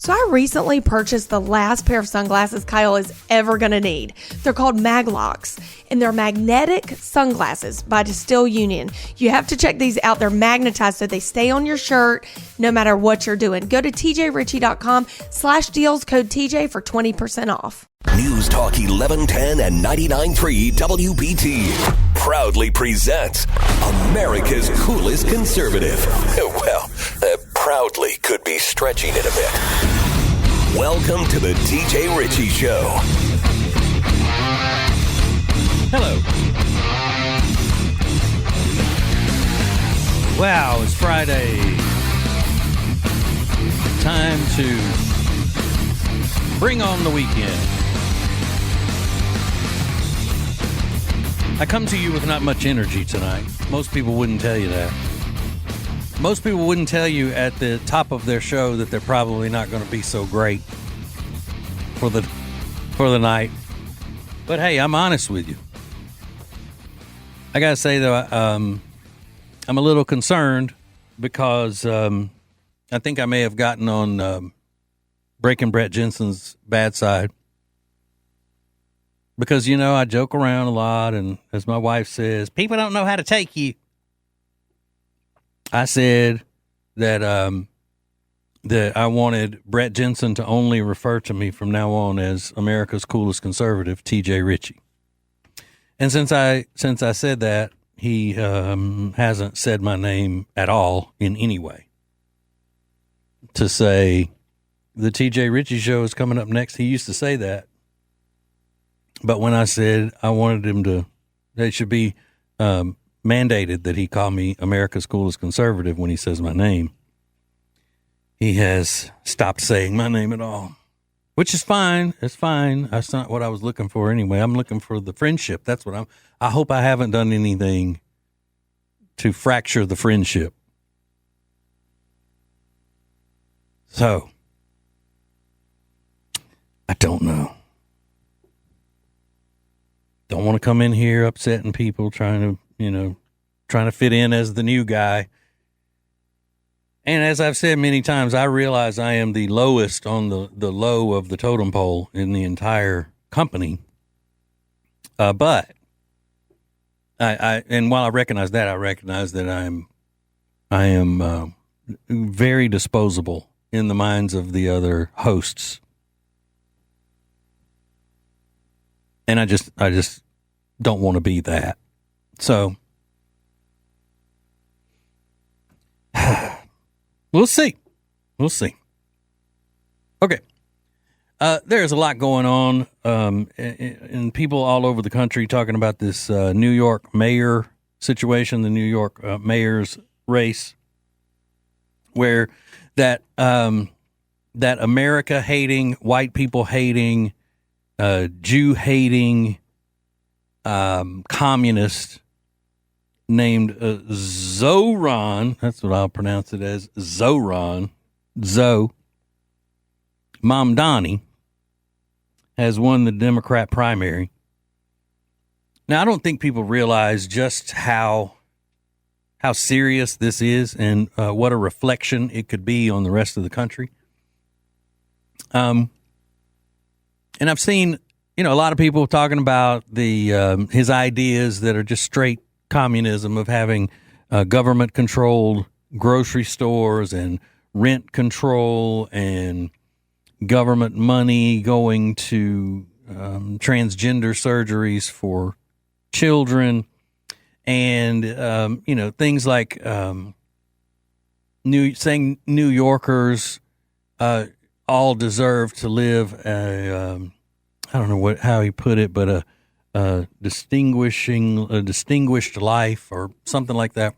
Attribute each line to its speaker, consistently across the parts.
Speaker 1: So I recently purchased the last pair of sunglasses Kyle is ever going to need. They're called Maglocks, and they're magnetic sunglasses by Distill Union. You have to check these out. They're magnetized so they stay on your shirt no matter what you're doing. Go to tjritchie.com/deals, code TJ for 20% off.
Speaker 2: News Talk 1110 and 99.3 WBT proudly presents America's Coolest Conservative. Well, proudly could be stretching it a bit. Welcome to the TJ Ritchie Show.
Speaker 3: Hello. Wow, it's Friday. Time to bring on the weekend. I come to you with not much energy tonight. Most people wouldn't tell you that. Most people wouldn't tell you at the top of their show that they're probably not going to be so great for the night. But hey, I'm honest with you. I got to say, though, I'm a little concerned because I think I may have gotten on Breaking Brett Jensen's bad side. Because, you know, I joke around a lot, and as my wife says, people don't know how to take you. I said that that I wanted Brett Jensen to only refer to me from now on as America's Coolest Conservative, TJ Ritchie. And since I said that, he hasn't said my name at all in any way. To say the TJ Ritchie Show is coming up next, he used to say that. But when I said I wanted him to, they should be mandated that he call me America's Coolest Conservative when he says my name, he has stopped saying my name at all, which is fine. It's fine. That's not what I was looking for anyway. I'm looking for the friendship. That's what I hope I haven't done anything to fracture the friendship. So, I don't know. Don't want to come in here upsetting people, trying to fit in as the new guy. And as I've said many times, I realize I am the lowest on the low of the totem pole in the entire company. But and while I recognize that, I recognize that I am very disposable in the minds of the other hosts. And I just don't want to be that. So we'll see. Okay. There's a lot going on, and people all over the country talking about this New York mayor situation, the New York mayor's race, where that America hating, white people hating, Jew hating communist named Zoran, that's what I'll pronounce it as, Zoran, Mamdani, has won the Democrat primary. Now, I don't think people realize just how serious this is and what a reflection it could be on the rest of the country. And I've seen, a lot of people talking about his ideas that are just straight communism of having government-controlled grocery stores and rent control and government money going to transgender surgeries for children and, things like saying New Yorkers all deserve to live I don't know how he put it, but a distinguished life or something like that.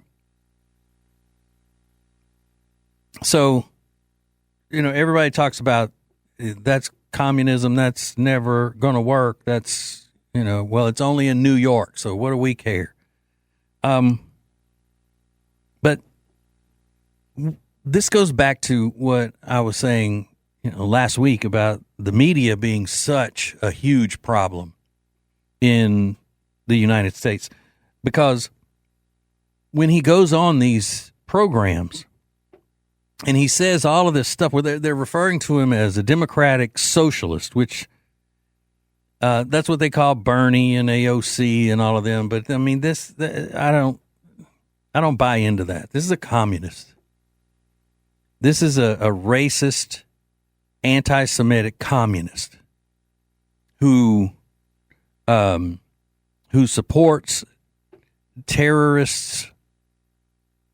Speaker 3: So, everybody talks about that's communism. That's never going to work. That's, well, it's only in New York. So what do we care? But this goes back to what I was saying, last week about the media being such a huge problem in the United States, because when he goes on these programs, And he says all of this stuff where they're referring to him as a democratic socialist, which that's what they call Bernie and AOC and all of them. But I mean, I don't buy into that. This is a communist. This is a racist, anti-Semitic communist who supports terrorists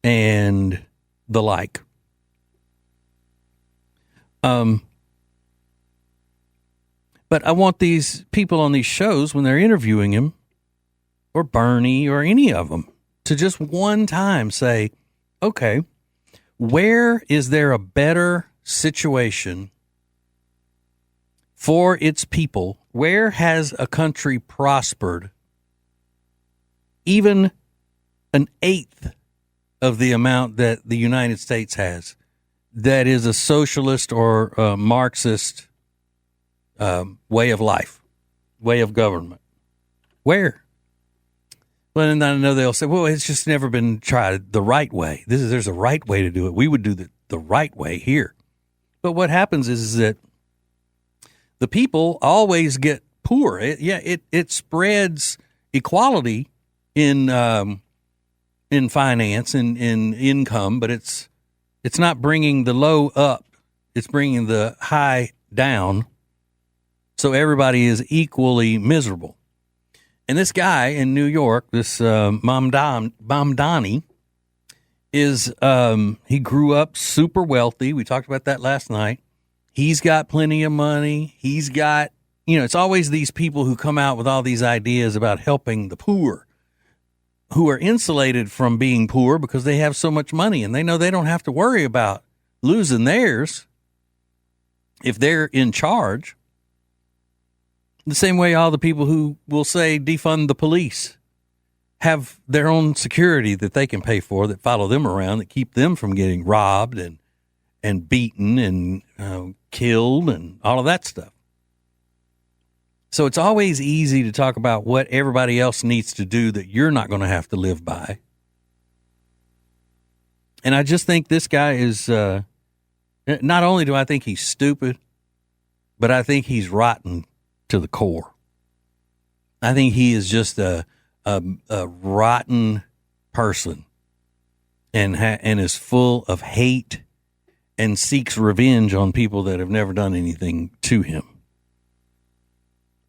Speaker 3: and the like. But I want these people on these shows, when they're interviewing him, or Bernie, or any of them, to just one time say, okay, where is there a better situation for its people? Where has a country prospered even an eighth of the amount that the United States has, that is a socialist or a Marxist way of life, way of government? Where? Well, and I know they'll say, well, it's just never been tried the right way. There's a right way to do it. We would do the right way here. But what happens is that the people always get poor. It spreads equality in finance and in income, but it's not bringing the low up. It's bringing the high down. So everybody is equally miserable. And this guy in New York, this Mamdani, is he grew up super wealthy. We talked about that last night. He's got plenty of money. He's got, it's always these people who come out with all these ideas about helping the poor, who are insulated from being poor because they have so much money and they know they don't have to worry about losing theirs if they're in charge. The same way all the people who will say defund the police have their own security that they can pay for, that follow them around, that keep them from getting robbed and beaten and killed and all of that stuff. So it's always easy to talk about what everybody else needs to do that you're not going to have to live by. And I just think this guy is, not only do I think he's stupid, but I think he's rotten to the core. I think he is just a rotten person and is full of hate and seeks revenge on people that have never done anything to him.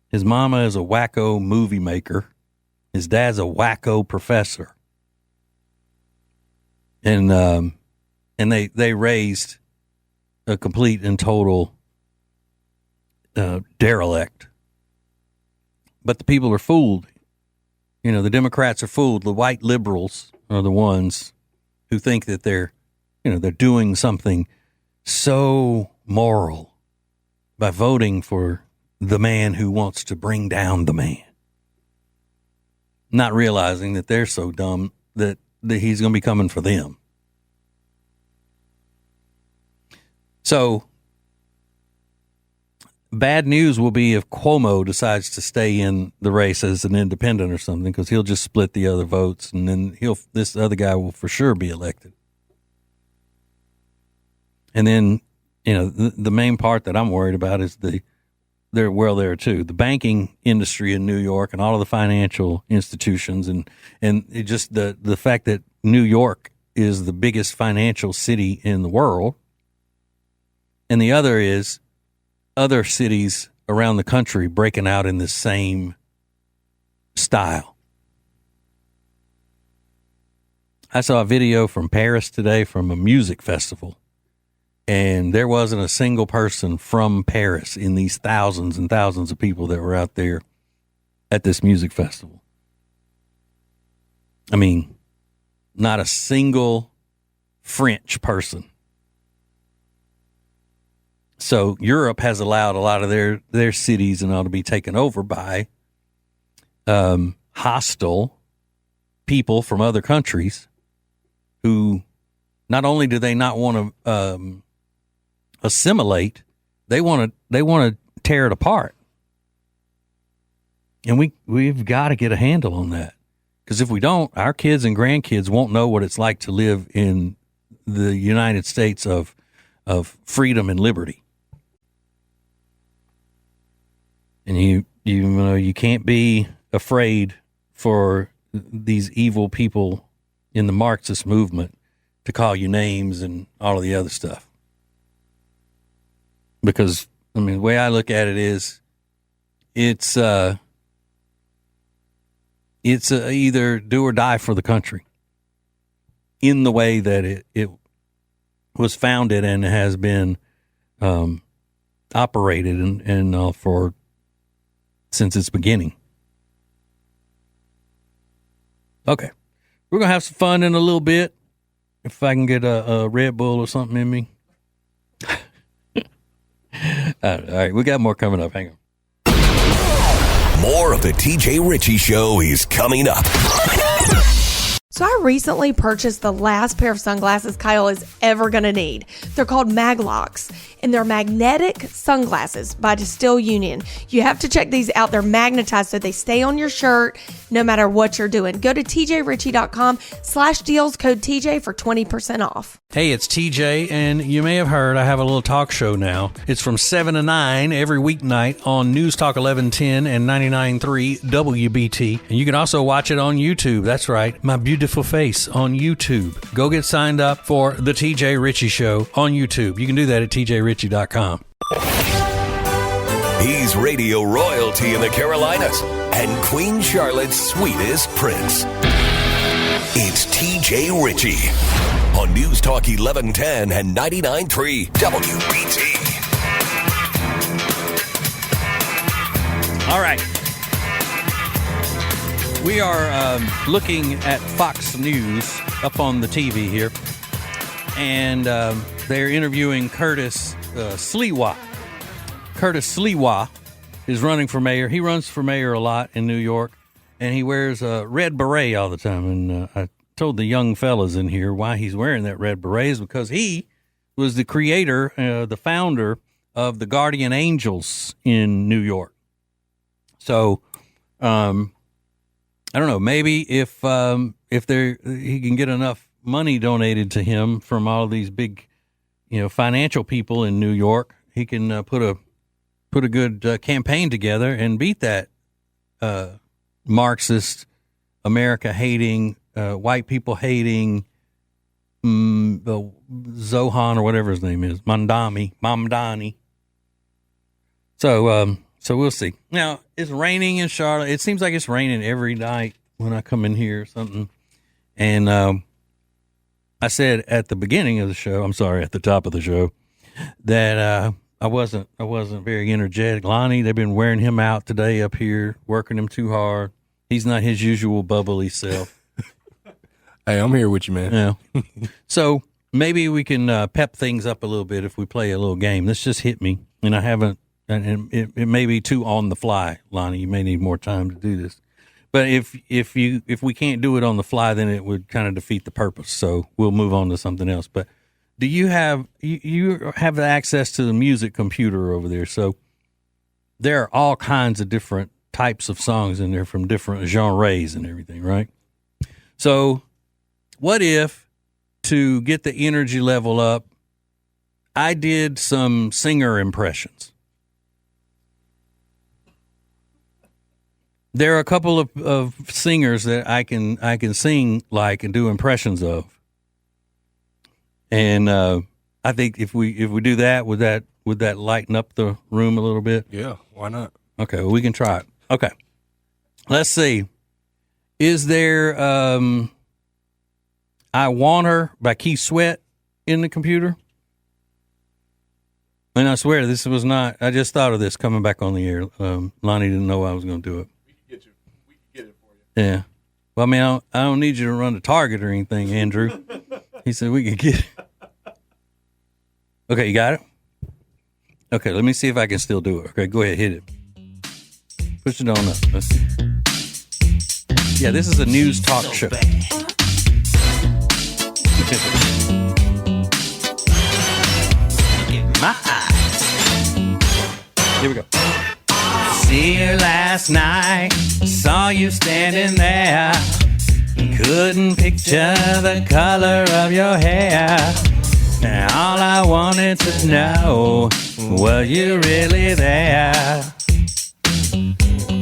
Speaker 3: His mama is a wacko movie maker. His dad's a wacko professor. And they raised a complete and total derelict. But the people are fooled. The Democrats are fooled. The white liberals are the ones who think that they're doing something so moral by voting for the man who wants to bring down the man, not realizing that they're so dumb that he's going to be coming for them. So bad news will be if Cuomo decides to stay in the race as an independent or something, because he'll just split the other votes, and then this other guy will for sure be elected. And then, the main part that I'm worried about is there are two. The banking industry in New York and all of the financial institutions, and it just the fact that New York is the biggest financial city in the world. And the other is other cities around the country breaking out in the same style. I saw a video from Paris today from a music festival, and there wasn't a single person from Paris in these thousands and thousands of people that were out there at this music festival. I mean, not a single French person. So Europe has allowed a lot of their cities and all to be taken over by hostile people from other countries who not only do they not want to assimilate, they want to tear it apart. And we've got to get a handle on that, because if we don't, our kids and grandkids won't know what it's like to live in the United States of freedom and liberty. And you can't be afraid for these evil people in the Marxist movement to call you names and all of the other stuff. Because, I mean, the way I look at it is it's either do or die for the country in the way that it was founded and has been operated and for since its beginning. Okay. We're going to have some fun in a little bit. If I can get a Red Bull or something in me. All right. We got more coming up. Hang on.
Speaker 2: More of the TJ Ritchie Show is coming up.
Speaker 1: So I recently purchased the last pair of sunglasses Kyle is ever going to need. They're called Maglocks, and they're magnetic sunglasses by Distill Union. You have to check these out. They're magnetized so they stay on your shirt no matter what you're doing. Go to tjritchie.com/deals, code TJ for 20% off.
Speaker 3: Hey, it's TJ, and you may have heard I have a little talk show now. It's from 7 to 9 every weeknight on News Talk 1110 and 99.3 WBT. And you can also watch it on YouTube. That's right, my beautiful face on YouTube. Go get signed up for the TJ Ritchie Show on YouTube. You can do that at tjritchie.com.
Speaker 2: He's radio royalty in the Carolinas and Queen Charlotte's sweetest prince. It's TJ Ritchie on News Talk 1110 and 99.3 WBT.
Speaker 3: All right. We are looking at Fox News up on the TV here, and they're interviewing Curtis Sliwa. Curtis Sliwa is running for mayor. He runs for mayor a lot in New York, and he wears a red beret all the time. And I told the young fellas in here why he's wearing that red beret is because he was the creator, the founder of the Guardian Angels in New York. So, I don't know. Maybe if he can get enough money donated to him from all of these big, financial people in New York, he can put a good campaign together and beat that Marxist, America hating, white people hating, Zohan or whatever his name is, Mamdani. So we'll see. Now, it's raining in Charlotte. It seems like it's raining every night when I come in here or something. And I said at the beginning of the show, at the top of the show, that I wasn't very energetic. Lonnie, they've been wearing him out today up here, working him too hard. He's not his usual bubbly self.
Speaker 4: Hey, I'm here with you, man.
Speaker 3: Yeah. So maybe we can pep things up a little bit if we play a little game. This just hit me, and I haven't. And it may be too on the fly, Lonnie. You may need more time to do this. But if we can't do it on the fly, then it would kind of defeat the purpose. So we'll move on to something else. But do you have access to the music computer over there? So there are all kinds of different types of songs in there from different genres and everything, right? So what if, to get the energy level up, I did some singer impressions? There are a couple of singers that I can sing like and do impressions of, and I think if we do that, would that lighten up the room a little bit?
Speaker 4: Yeah, why not?
Speaker 3: Okay, well, we can try it. Okay, let's see. Is there "I Want Her" by Keith Sweat in the computer? And I swear this was not. I just thought of this coming back on the air. Lonnie didn't know I was going to do it.
Speaker 4: We can get it for you.
Speaker 3: Yeah. Well, I mean, I don't need you to run to Target or anything, Andrew. He said we could get it. Okay, you got it? Okay, let me see if I can still do it. Okay, go ahead, hit it. Push it on up. Let's see. Yeah, this is a news talk show. My eyes. Here we go. See you last night, saw you standing there. couldn't picture the color of your hair. And all I wanted to know, were you really there?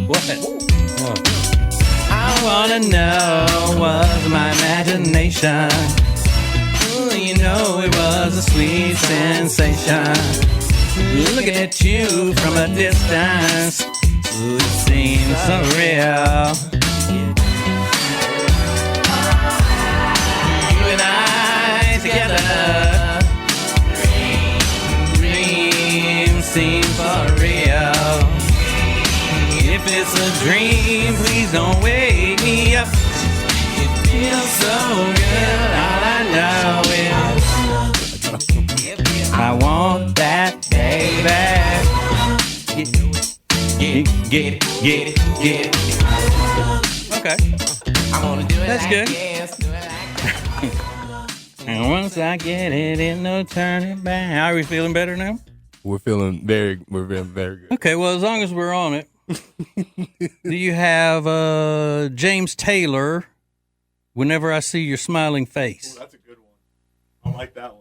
Speaker 3: What? I wanna know, was my imagination? Ooh, you know it was a sweet sensation. Looking at you from a distance, ooh, it seems so real. You and I together, dream seems for real. If it's a dream, please don't wake me up. It feels so good, all I know is I want that baby. Get it. Okay. That's good. And once I get it, ain't no turning back. How are we feeling better now?
Speaker 4: We're feeling very good.
Speaker 3: Okay, well, as long as we're on it. Do you have James Taylor, Whenever I See Your Smiling Face?
Speaker 4: Ooh, that's a good one. I like that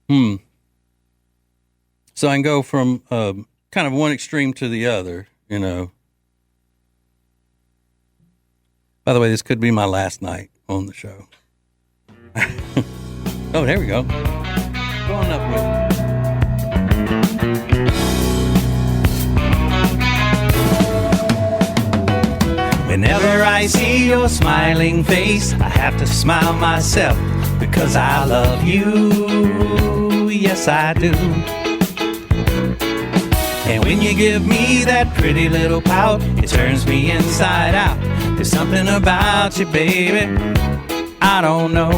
Speaker 4: one.
Speaker 3: So I can go from kind of one extreme to the other, you know. By the way, this could be my last night on the show. Oh, there we go. Go on up with it. Whenever I see your smiling face, I have to smile myself because I love you. Yes, I do. And when you give me that pretty little pout, it turns me inside out. There's something about you, baby, I don't know.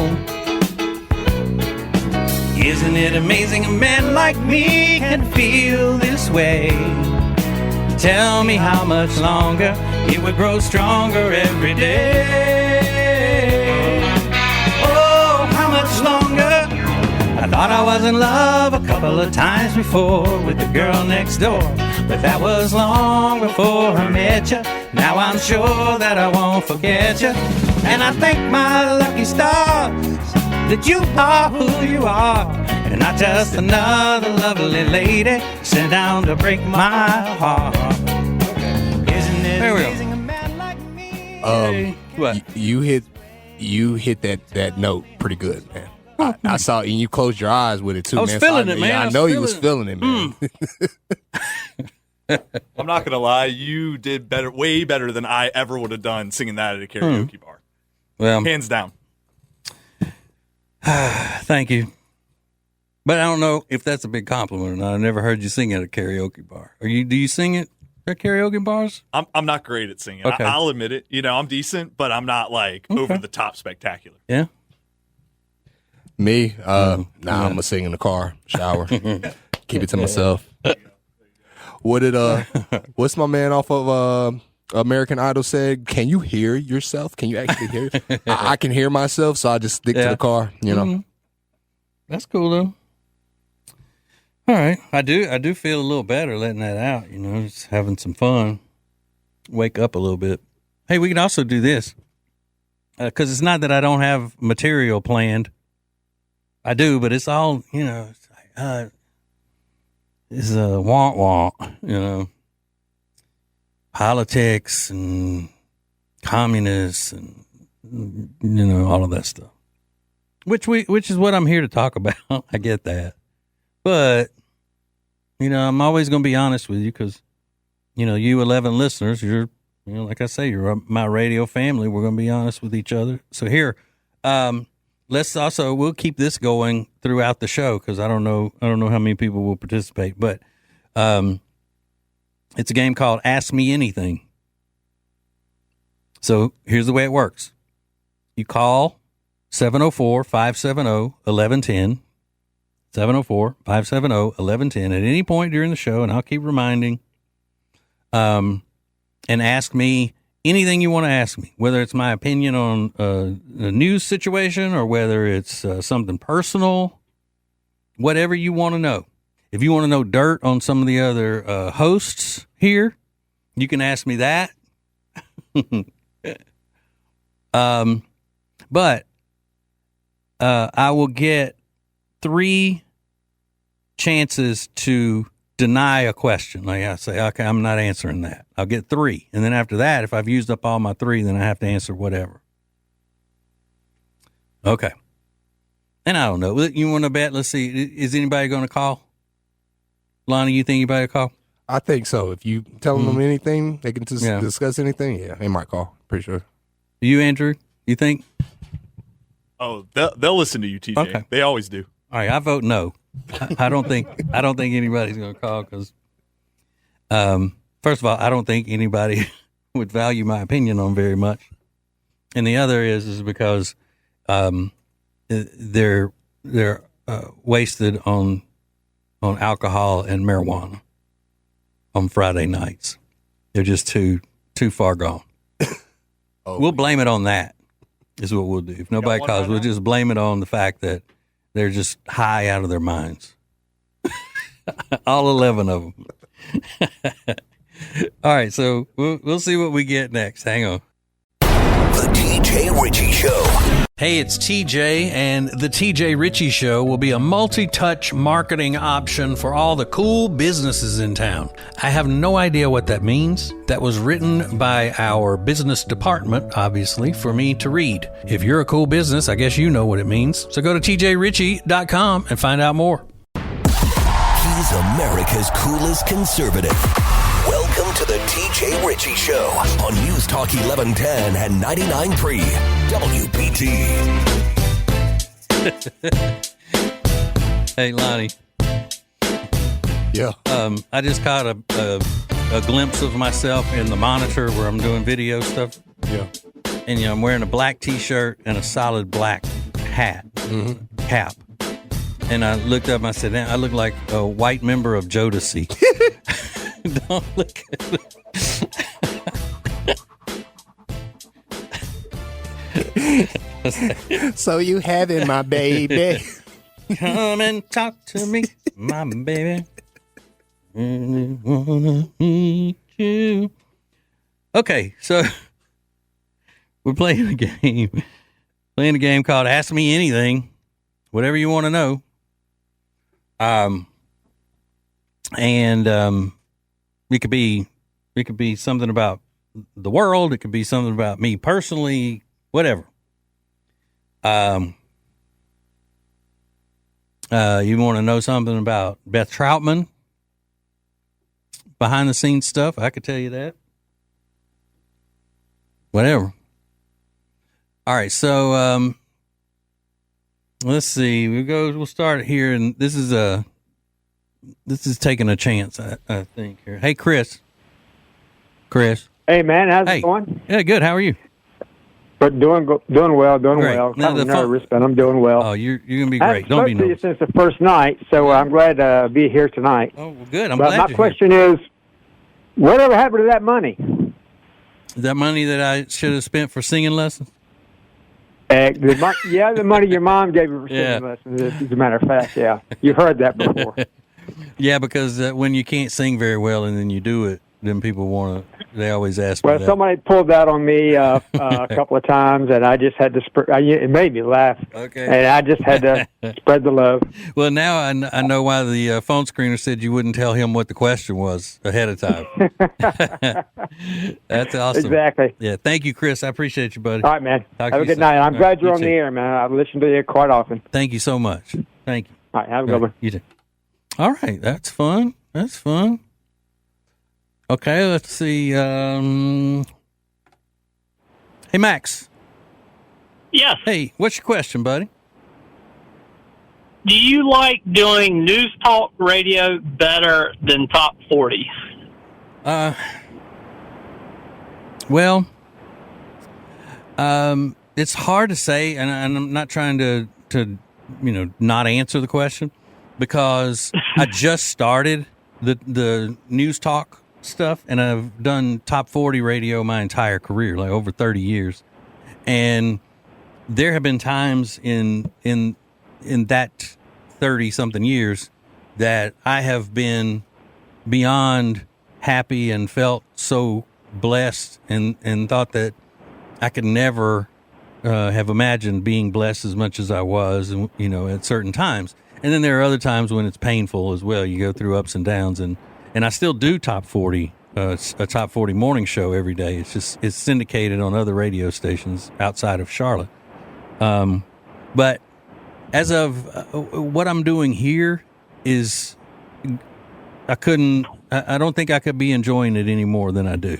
Speaker 3: Isn't it amazing a man like me can feel this way? Tell me how much longer it would grow stronger every day. Oh, how much longer? I thought I was in love a couple of times before with the girl next door, but that was long before I met you. Now I'm sure that I won't forget you, and I thank my lucky stars that you are who you are, and not just another lovely lady sent down to break my heart. Isn't it amazing a man like me? What?
Speaker 4: You hit that note pretty good, man. I saw, and you closed your eyes with it too, man.
Speaker 3: I was feeling it, man.
Speaker 4: Yeah, I know you was feeling it, man.
Speaker 5: I'm not gonna lie, you did better, way better than I ever would have done singing that at a karaoke bar.
Speaker 3: Well,
Speaker 5: hands down.
Speaker 3: Thank you. But I don't know if that's a big compliment or not. I never heard you sing at a karaoke bar. Do you sing it at karaoke bars?
Speaker 5: I'm not great at singing.
Speaker 3: Okay.
Speaker 5: I'll admit it. You know, I'm decent, but I'm not like over the top spectacular.
Speaker 3: Yeah.
Speaker 4: Me? I'm gonna sing in the car, shower, keep it to myself. What's my man off of American Idol said? Can you hear yourself? Can you actually hear? I can hear myself, so I just stick to the car. You know.
Speaker 3: Mm-hmm. That's cool though. All right, I do feel a little better letting that out. You know, just having some fun. Wake up a little bit. Hey, we can also do this because it's not that I don't have material planned. I do, but it's all, you know, it's a want, you know, politics and communists and, you know, all of that stuff, which is what I'm here to talk about. I get that. But, you know, I'm always going to be honest with you because, you know, you 11 listeners, you're, you know, like I say, you're my radio family. We're going to be honest with each other. So here, we'll keep this going throughout the show because I don't know how many people will participate, but it's a game called Ask Me Anything. So here's the way it works. You call 704-570-1110, 704-570-1110 at any point during the show, and I'll keep reminding, and ask me anything you want to ask me, whether it's my opinion on a news situation or whether it's something personal, whatever you want to know. If you want to know dirt on some of the other hosts here, you can ask me that. But I will get 3 chances to deny a question. Like I say, okay, I'm not answering that. I'll get 3. And then after that, if I've used up all my 3, then I have to answer whatever. Okay. And I don't know. You want to bet? Let's see. Is anybody going to call? Lonnie, you think anybody will call?
Speaker 4: I think so. If you tell them anything, they can just discuss anything. Yeah, they might call. Pretty sure.
Speaker 3: You, Andrew, you think?
Speaker 5: Oh, they'll listen to you, TJ.
Speaker 3: Okay.
Speaker 5: They always do.
Speaker 3: All right, I vote no. I don't think anybody's going to call because, first of all, I don't think anybody would value my opinion on very much, and the other is because they're wasted on alcohol and marijuana on Friday nights. They're just too far gone. We'll blame it on that. Is what we'll do. If nobody calls, we'll just blame it on the fact that they're just high out of their minds. All 11 of them. All right, so we'll see what we get next. Hang on.
Speaker 2: The TJ Ritchie Show.
Speaker 3: Hey, it's TJ, and the TJ Ritchie Show will be a multi-touch marketing option for all the cool businesses in town. I have no idea what that means. That was written by our business department, obviously, for me to read. If you're a cool business, I guess you know what it means. So go to tjritchie.com and find out more.
Speaker 2: He's America's coolest conservative. Welcome to the TJ Ritchie Show on News Talk 1110 and 99.3 WBT.
Speaker 3: Hey, Lonnie.
Speaker 4: Yeah.
Speaker 3: I just caught a glimpse of myself in the monitor where I'm doing video stuff.
Speaker 4: Yeah.
Speaker 3: And, I'm wearing a black T-shirt and a solid black hat, cap. And I looked up and I said, I look like a white member of Jodeci. Don't look at
Speaker 4: it. So you having my baby.
Speaker 3: Come and talk to me, my baby. Really wanna meet you. Okay, so we're playing a game. Playing a game called Ask Me Anything. Whatever you want to know. It could be something about the world. It could be something about me personally, whatever. You want to know something about Beth Troutman? Behind the scenes stuff, I could tell you that. Whatever. All right, so let's see. We'll start here, and this is taking a chance, I think here. Hey, Chris.
Speaker 6: Hey, man, how's it going?
Speaker 3: Yeah, good. How are you?
Speaker 6: But doing well.
Speaker 3: Great.
Speaker 6: Kind
Speaker 3: Now
Speaker 6: of nervous, but I'm doing well.
Speaker 3: Oh, you're gonna be great. Don't be
Speaker 6: nervous. I've spoken to you
Speaker 3: nervous.
Speaker 6: since the first night, so I'm glad to be here tonight.
Speaker 3: Oh, well, good. I'm
Speaker 6: but
Speaker 3: glad.
Speaker 6: my question is, whatever happened to that money?
Speaker 3: That money that I should have spent for singing lessons?
Speaker 6: The money your mom gave you for singing lessons. As a matter of fact, yeah, you've heard that before.
Speaker 3: Yeah, because when you can't sing very well and then you do it, then people they always ask me
Speaker 6: Well,
Speaker 3: that.
Speaker 6: somebody pulled that on me a couple of times, and I just had to it made me laugh.
Speaker 3: Okay.
Speaker 6: And I just had to spread the love.
Speaker 3: Well, now I know why the phone screener said you wouldn't tell him what the question was ahead of time. That's awesome.
Speaker 6: Exactly.
Speaker 3: Yeah, thank you, Chris. I appreciate you, buddy.
Speaker 6: All right, man.
Speaker 3: Talk
Speaker 6: Have
Speaker 3: to
Speaker 6: a
Speaker 3: you
Speaker 6: good night. I'm
Speaker 3: soon.
Speaker 6: glad
Speaker 3: All
Speaker 6: you're
Speaker 3: right,
Speaker 6: on
Speaker 3: you
Speaker 6: the
Speaker 3: too.
Speaker 6: air, man. I listen to you quite often.
Speaker 3: Thank you so much. Thank you.
Speaker 6: All right, have a good one.
Speaker 3: You too. All right, that's fun. Okay, let's see. Hey, Max.
Speaker 7: Yes.
Speaker 3: Hey, what's your question, buddy?
Speaker 7: Do you like doing news talk radio better than top 40?
Speaker 3: Well, it's hard to say, and I'm not trying to not answer the question because I just started the news talk stuff, and I've done top 40 radio my entire career, like over 30 years. And there have been times in that 30 something years that I have been beyond happy and felt so blessed and thought that I could never have imagined being blessed as much as I was, at certain times. And then there are other times when it's painful as well. You go through ups and downs, and I still do Top 40, a Top 40 morning show every day. It's syndicated on other radio stations outside of Charlotte. But as of what I'm doing here is, I don't think I could be enjoying it any more than I do.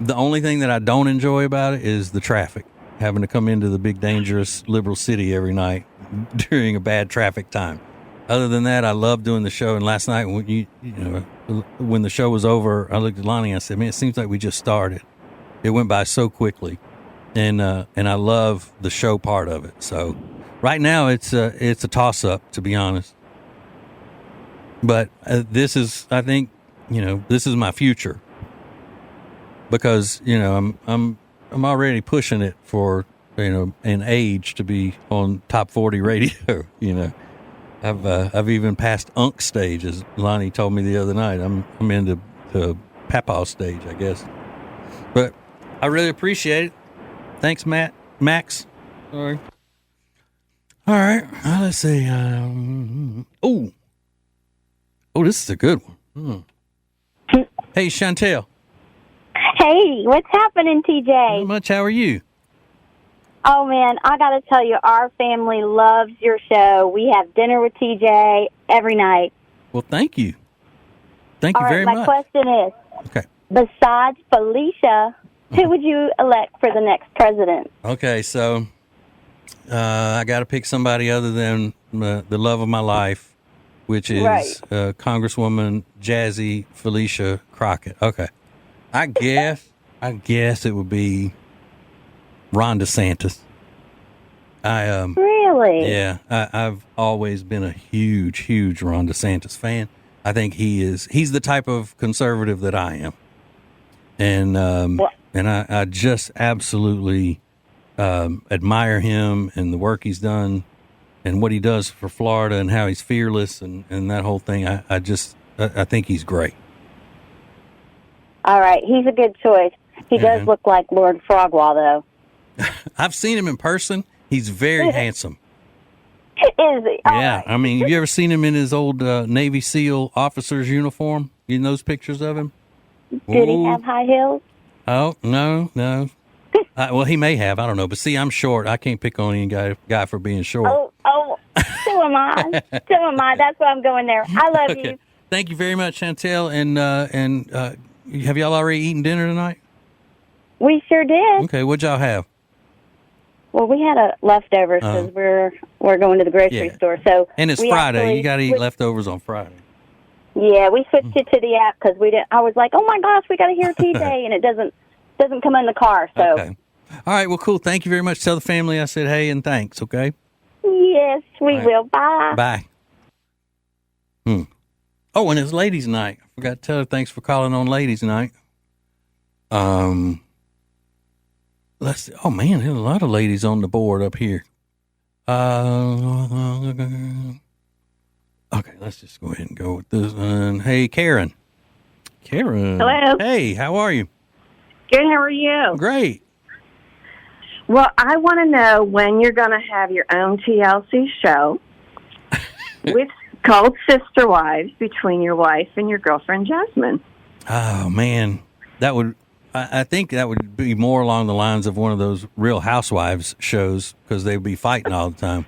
Speaker 3: The only thing that I don't enjoy about it is the traffic, having to come into the big, dangerous, liberal city every night during a bad traffic time. Other than that, I love doing the show. And last night, when the show was over, I looked at Lonnie and I said, man, it seems like we just started. It went by so quickly. And I love the show part of it. So right now it's a toss-up, to be honest. But this is, I think, this is my future. Because, I'm already pushing it for, an age to be on Top 40 radio, I've even passed Unk stage, as Lonnie told me the other night. I'm into the Papaw stage, I guess. But I really appreciate it. Thanks, Max. Sorry. All right. Let's see. Oh, this is a good one. Hey, Chantel.
Speaker 8: Hey, what's happening, TJ?
Speaker 3: Not much. How are you?
Speaker 8: Oh, man, I got to tell you, our family loves your show. We have dinner with TJ every night.
Speaker 3: Well, thank you. Thank you very much.
Speaker 8: My question is,
Speaker 3: okay,
Speaker 8: besides Felicia, who would you elect for the next president?
Speaker 3: Okay, so I got to pick somebody other than the love of my life, which is Congresswoman Jazzy Felicia Crockett. Okay. I guess it would be Ron DeSantis.
Speaker 8: Really?
Speaker 3: Yeah, I've always been a huge Ron DeSantis fan. I think he's the type of conservative that I am. And I just absolutely admire him and the work he's done and what he does for Florida and how he's fearless and that whole thing. I think he's great.
Speaker 8: All right, he's a good choice. He does look like Lord Frogwall, though.
Speaker 3: I've seen him in person. He's very handsome.
Speaker 8: Is he?
Speaker 3: Yeah, I mean, have you ever seen him in his old Navy SEAL officer's uniform? You know those pictures of him?
Speaker 8: Did he have high heels?
Speaker 3: Oh, no. Well, he may have. I don't know. But see, I'm short. I can't pick on any guy for being short.
Speaker 8: Oh, so am I. That's why I'm going there. I love you.
Speaker 3: Thank you very much, Chantel. And have y'all already eaten dinner tonight?
Speaker 8: We sure did.
Speaker 3: Okay, what'd y'all have?
Speaker 8: Well, we had leftovers because we're going to the grocery store. So
Speaker 3: and it's Friday. You got to eat leftovers on Friday.
Speaker 8: Yeah, we switched it to the app because we didn't. I was like, oh my gosh, we got to hear TJ, and it doesn't come in the car. So
Speaker 3: okay. All right. Well, cool. Thank you very much. Tell the family I said hey and thanks. Okay.
Speaker 8: Yes, we will. Bye.
Speaker 3: Bye. Oh, and it's ladies' night. I forgot to tell her thanks for calling on ladies' night. Let's see. Oh man, there's a lot of ladies on the board up here. Okay, let's just go ahead and go with this one. Hey, Karen.
Speaker 9: Hello.
Speaker 3: Hey, how are you?
Speaker 9: Good, how are you?
Speaker 3: Great.
Speaker 9: Well, I want to know when you're going to have your own TLC show with called Sister Wives between your wife and your girlfriend, Jasmine.
Speaker 3: Oh, man. I think that would be more along the lines of one of those Real Housewives shows because they'd be fighting all the time.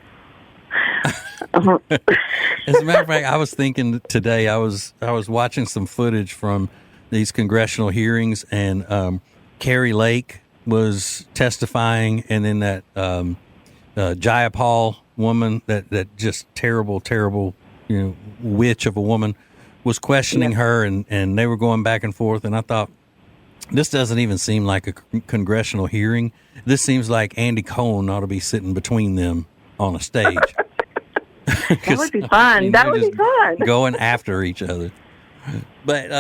Speaker 3: As a matter of fact, I was thinking today, I was watching some footage from these congressional hearings, and Carrie Lake was testifying, and then that Jayapal woman, that just terrible, witch of a woman, was questioning her, and they were going back and forth, and I thought, this doesn't even seem like a congressional hearing. This seems like Andy Cohen ought to be sitting between them on a stage.
Speaker 9: That would be fun. That would be fun.
Speaker 3: Going after each other. But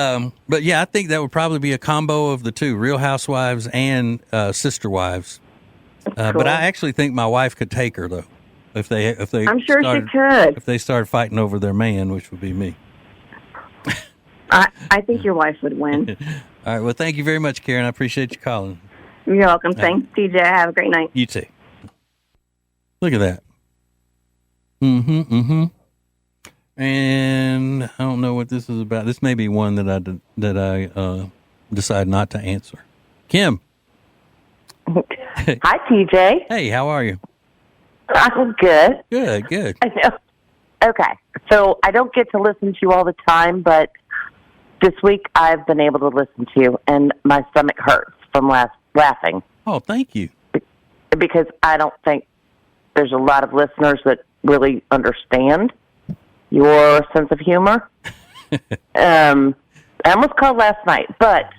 Speaker 3: yeah, I think that would probably be a combo of the two, Real Housewives and Sister Wives.
Speaker 9: Cool.
Speaker 3: But I actually think my wife could take her though, if they.
Speaker 9: I'm sure she could.
Speaker 3: If they started fighting over their man, which would be me.
Speaker 9: I think your wife would win.
Speaker 3: All right. Well, thank you very much, Karen. I appreciate you calling.
Speaker 9: You're welcome. Thanks, TJ. Have a great night.
Speaker 3: You too. Look at that. Mm-hmm. And I don't know what this is about. This may be one that I decide not to answer. Kim.
Speaker 10: Hi, TJ.
Speaker 3: Hey, how are you?
Speaker 10: I'm good.
Speaker 3: Good.
Speaker 10: I know. Okay, so I don't get to listen to you all the time, but this week I've been able to listen to you, and my stomach hurts from laughing.
Speaker 3: Oh, thank you.
Speaker 10: Because I don't think there's a lot of listeners that really understand your sense of humor. I almost called last night, but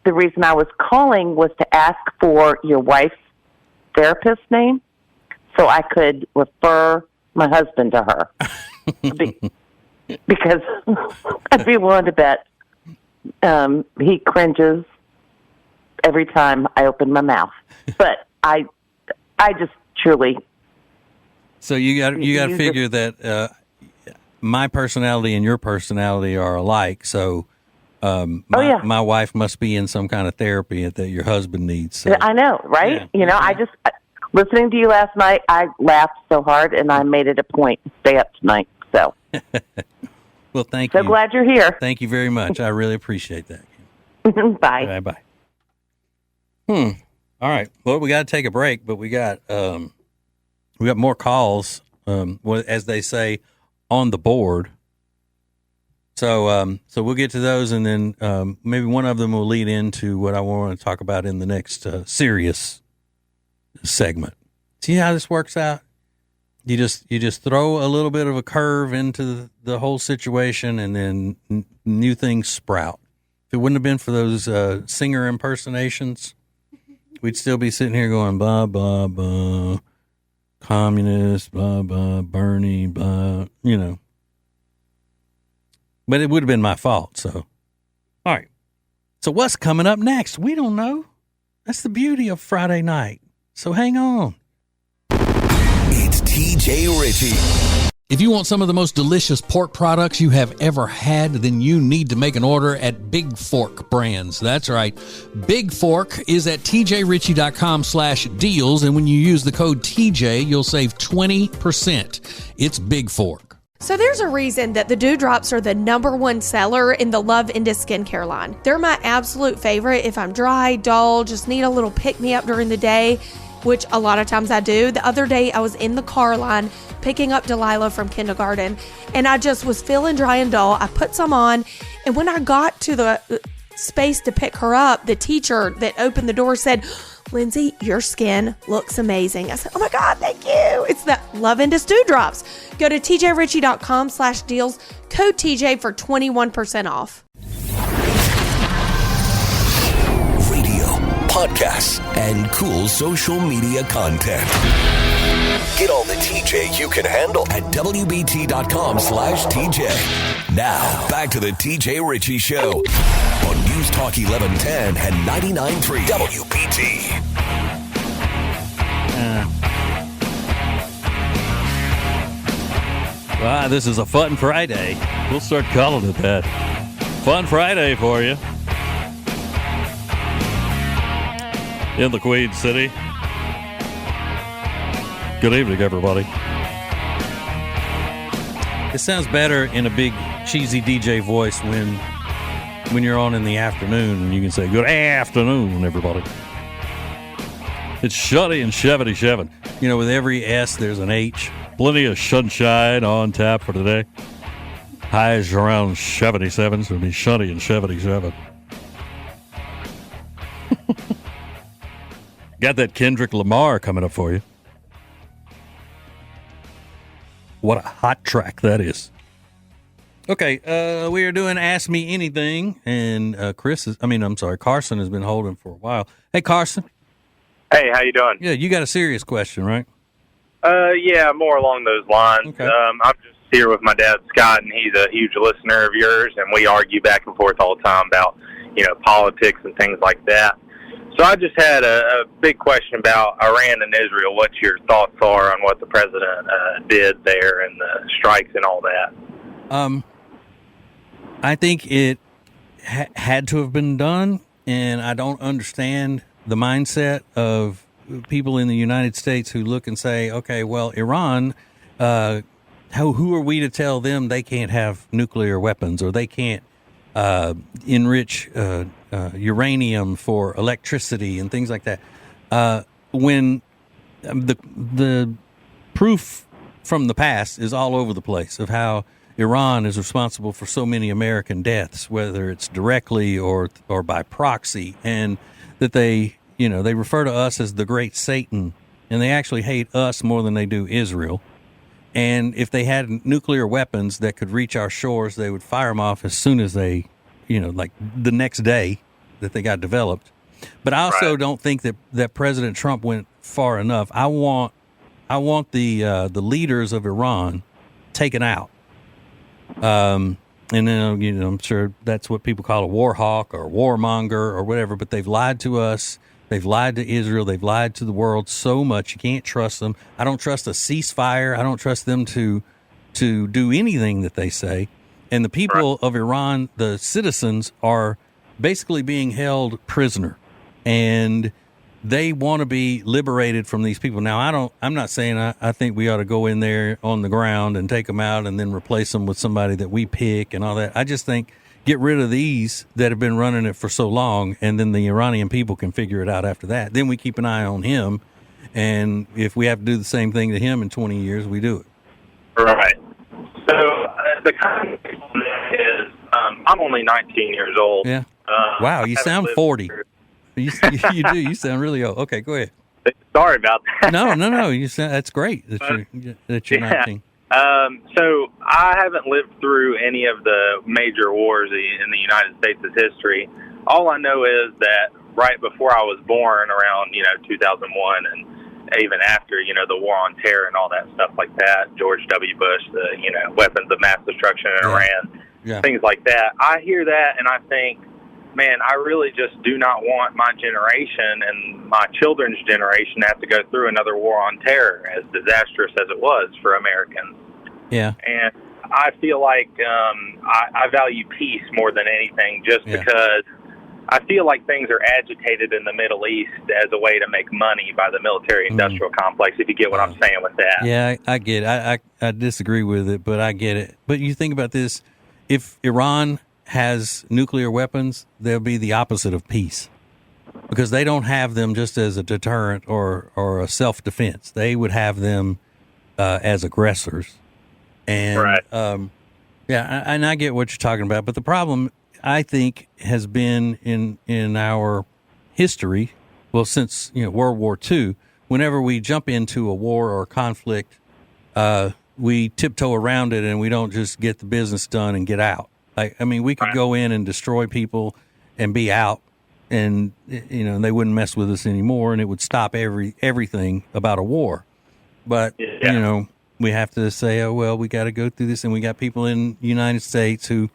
Speaker 10: the reason I was calling was to ask for your wife's therapist name so I could refer my husband to her. Because I'd be willing to bet he cringes every time I open my mouth. But I just truly.
Speaker 3: So you got to figure that my personality and your personality are alike. So my wife must be in some kind of therapy that your husband needs. So.
Speaker 10: I know, right?
Speaker 3: Yeah.
Speaker 10: I just listening to you last night, I laughed so hard, and I made it a point to stay up tonight. So.
Speaker 3: Well, thank you.
Speaker 10: So glad you're here.
Speaker 3: Thank you very much. I really appreciate that.
Speaker 10: Bye.
Speaker 3: Bye. All right. Well, we got to take a break, but we got more calls, as they say, on the board. So we'll get to those, and then maybe one of them will lead into what I want to talk about in the next serious segment. See how this works out? You just throw a little bit of a curve into the whole situation, and then new things sprout. If it wouldn't have been for those singer impersonations, we'd still be sitting here going blah blah blah, communist blah blah, Bernie blah, But it would have been my fault. So, all right. So what's coming up next? We don't know. That's the beauty of Friday night. So hang on.
Speaker 2: It's TJ Ritchie.
Speaker 11: If you want some of the most delicious pork products you have ever had, then you need to make an order at Big Fork Brands. That's right. Big Fork is at tjritchie.com/deals, and when you use the code TJ, you'll save 20%. It's Big Fork.
Speaker 1: So there's a reason that the Dewdrops are the #1 seller in the Love Into skincare line. They're my absolute favorite if I'm dry, dull, just need a little pick-me-up during the day, which a lot of times I do. The other day I was in the car line picking up Delilah from kindergarten, and I just was feeling dry and dull. I put some on, and when I got to the space to pick her up, the teacher that opened the door said, "Lindsay, your skin looks amazing." I said, "Oh my God, thank you." It's the Love Into Dewdrops. Go to tjritchie.com/deals, code TJ for 21% off.
Speaker 2: Podcasts, and cool social media content. Get all the TJ you can handle at WBT.com/TJ. Now, back to the TJ Ritchie Show on News Talk 1110 and 99.3 WBT.
Speaker 3: This is a fun Friday. We'll start calling it that. Fun Friday for you. In the Queen City. Good evening, everybody. It sounds better in a big cheesy DJ voice when you're on in the afternoon, and you can say, "Good afternoon, everybody." It's Shuddy and Chevity Chevin. With every S, there's an H. Plenty of sunshine on tap for today. Highs around 77, so it'll be Shuddy and Chevity Chevin. Got that Kendrick Lamar coming up for you. What a hot track that is. Okay, we are doing Ask Me Anything, and Carson has been holding for a while. Hey, Carson.
Speaker 12: Hey, how you doing?
Speaker 3: Yeah, you got a serious question, right?
Speaker 12: Yeah, more along those lines.
Speaker 3: Okay.
Speaker 12: I'm just here with my dad, Scott, and he's a huge listener of yours, and we argue back and forth all the time about, politics and things like that. So I just had a big question about Iran and Israel. What your thoughts are on what the president did there and the strikes and all that?
Speaker 3: I think it had to have been done, and I don't understand the mindset of people in the United States who look and say, okay, well, Iran, who are we to tell them they can't have nuclear weapons or they can't enrich uranium for electricity and things like that? When the proof from the past is all over the place of how Iran is responsible for so many American deaths, whether it's directly or by proxy, and that they refer to us as the great Satan, and they actually hate us more than they do Israel. And if they had nuclear weapons that could reach our shores, they would fire them off as soon as they, like the next day that they got developed. But I also don't think that President Trump went far enough. I want the leaders of Iran taken out. And then, I'm sure that's what people call a war hawk or warmonger or whatever, but they've lied to us. They've lied to Israel. They've lied to the world so much. You can't trust them. I don't trust a ceasefire. I don't trust them to do anything that they say. And the people of Iran, the citizens, are basically being held prisoner, and they want to be liberated from these people. Now, I'm not saying I think we ought to go in there on the ground and take them out and then replace them with somebody that we pick and all that. I just think get rid of these that have been running it for so long, and then the Iranian people can figure it out after that. Then we keep an eye on him, and if we have to do the same thing to him in 20 years, we do it.
Speaker 12: Right. So the context is I'm only 19 years old.
Speaker 3: Yeah. Wow, you sound 40. You do. You sound really old. Okay, go ahead.
Speaker 12: Sorry about that.
Speaker 3: No. You sound, that's great that you're 19.
Speaker 12: So I haven't lived through any of the major wars in the United States' history. All I know is that right before I was born, around 2001, and even after the war on terror and all that stuff like that, George W. Bush, the weapons of mass destruction in Iran, things like that. I hear that and I think, man, I really just do not want my generation and my children's generation to have to go through another war on terror, as disastrous as it was for Americans.
Speaker 3: Yeah.
Speaker 12: And I feel like I value peace more than anything, just because I feel like things are agitated in the Middle East as a way to make money by the military-industrial complex, if you get what I'm saying with that.
Speaker 3: Yeah, I get it. I disagree with it, but I get it. But you think about this. If Iran has nuclear weapons, they'll be the opposite of peace, because they don't have them just as a deterrent or a self-defense. They would have them as aggressors. And and I get what you're talking about, but the problem, I think, has been in our history, well, since World War II. Whenever we jump into a war or conflict, we tiptoe around it and we don't just get the business done and get out. We could go in and destroy people and be out, and they wouldn't mess with us anymore, and it would stop everything about a war. But we have to say, oh well, we got to go through this, and we got people in the United States who,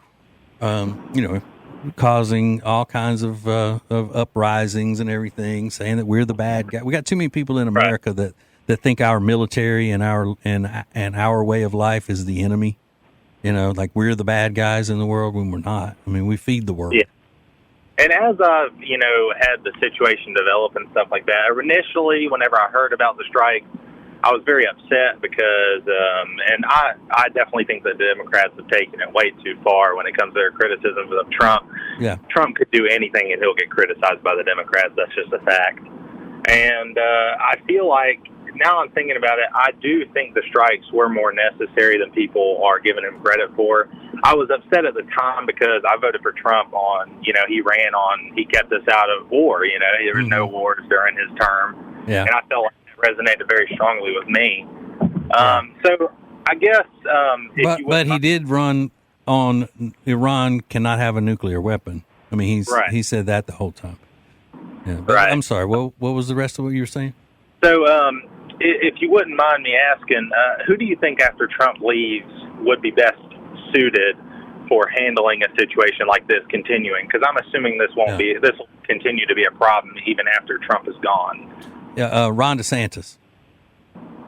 Speaker 3: causing all kinds of uprisings and everything, saying that we're the bad guy. We got too many people in America that think our military and our way of life is the enemy. Like we're the bad guys in the world when we're not. We feed the world.
Speaker 12: Yeah. And as I've, had the situation develop and stuff like that, initially, whenever I heard about the strike, I was very upset because, and I definitely think the Democrats have taken it way too far when it comes to their criticisms of Trump.
Speaker 3: Yeah.
Speaker 12: Trump could do anything and he'll get criticized by the Democrats. That's just a fact. And I feel like, now I'm thinking about it, I do think the strikes were more necessary than people are giving him credit for. I was upset at the time because I voted for Trump on, he kept us out of war. There was no wars during his term.
Speaker 3: Yeah.
Speaker 12: And I felt like it resonated very strongly with me. So I guess...
Speaker 3: But he did run on Iran cannot have a nuclear weapon. He said that the whole time. Yeah. But I'm sorry, what was the rest of what you were saying?
Speaker 12: So, if you wouldn't mind me asking, who do you think after Trump leaves would be best suited for handling a situation like this continuing? Because I'm assuming this will continue to be a problem even after Trump is gone.
Speaker 3: Yeah, Ron DeSantis.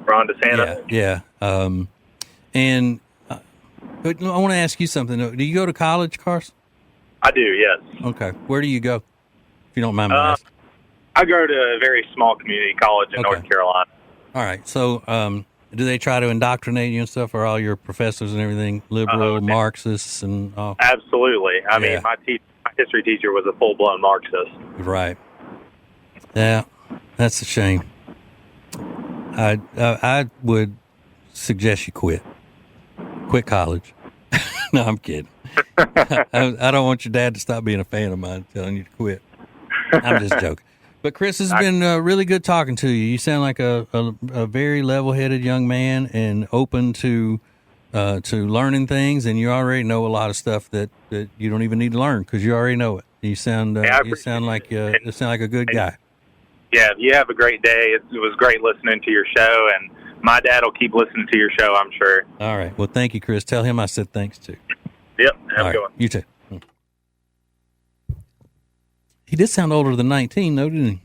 Speaker 12: Ron DeSantis?
Speaker 3: Yeah. And but I want to ask you something. Do you go to college, Carson?
Speaker 12: I do, yes.
Speaker 3: Okay. Where do you go, if you don't mind me asking?
Speaker 12: I go to a very small community college in North Carolina.
Speaker 3: All right. So, do they try to indoctrinate you and stuff? Are all your professors and everything liberal, Marxists, and all?
Speaker 12: Absolutely. I mean, my history teacher was a full-blown Marxist.
Speaker 3: Right. Yeah, that's a shame. I would suggest you quit college. No, I'm kidding. I don't want your dad to stop being a fan of mine, telling you to quit. I'm just joking. But Chris, it's been really good talking to you. You sound like a very level-headed young man and open to learning things, and you already know a lot of stuff that you don't even need to learn because you already know it. You sound like a good guy.
Speaker 12: Yeah, you have a great day. It was great listening to your show, and my dad will keep listening to your show, I'm sure.
Speaker 3: All right. Well, thank you, Chris. Tell him I said thanks too.
Speaker 12: Yep. Have a good one.
Speaker 3: You too. He did sound older than 19, though, didn't he?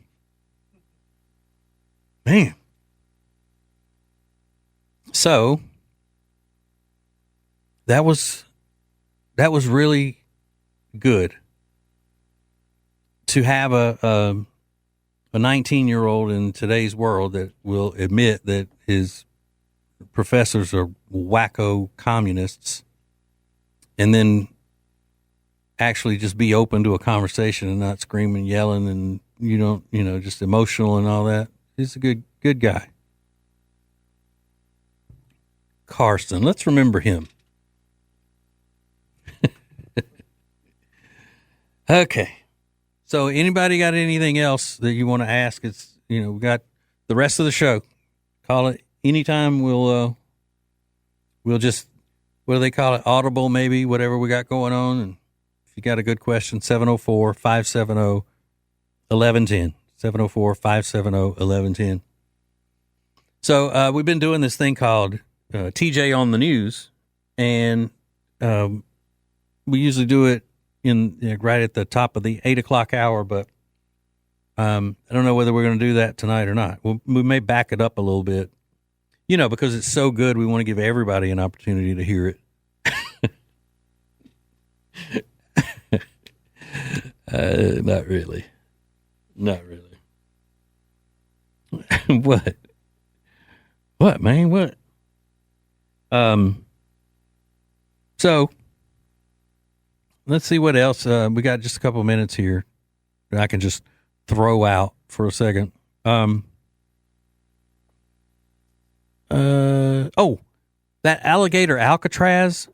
Speaker 3: Man. So that was really good to have a 19-year-old in today's world that will admit that his professors are wacko communists, and then actually just be open to a conversation and not screaming, yelling, and just emotional and all that. He's a good guy. Carson, let's remember him. Okay. So anybody got anything else that you want to ask? It's, we got the rest of the show. Call it anytime. We'll just, what do they call it? Audible, maybe, whatever we got going on. And if you got a good question, 704-570-1110. 704-570-1110. So we've been doing this thing called TJ on the News, and we usually do it right at the top of the 8 o'clock hour, but I don't know whether we're going to do that tonight or not. We may back it up a little bit, because it's so good. We want to give everybody an opportunity to hear it. Not really. What, man? What? So let's see what else. We got just a couple of minutes here that I can just throw out for a second. That alligator Alcatraz.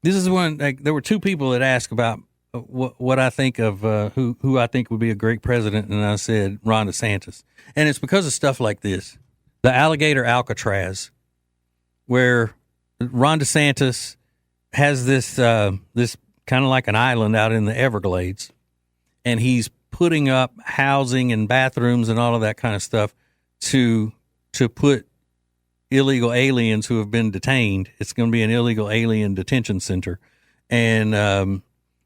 Speaker 3: This is one. There were two people that asked about what I think of who I think would be a great president, and I said Ron DeSantis, and it's because of stuff like this, the alligator Alcatraz, where Ron DeSantis has this this kind of like an island out in the Everglades, and he's putting up housing and bathrooms and all of that kind of stuff to put illegal aliens who have been detained. It's going to be an illegal alien detention center, and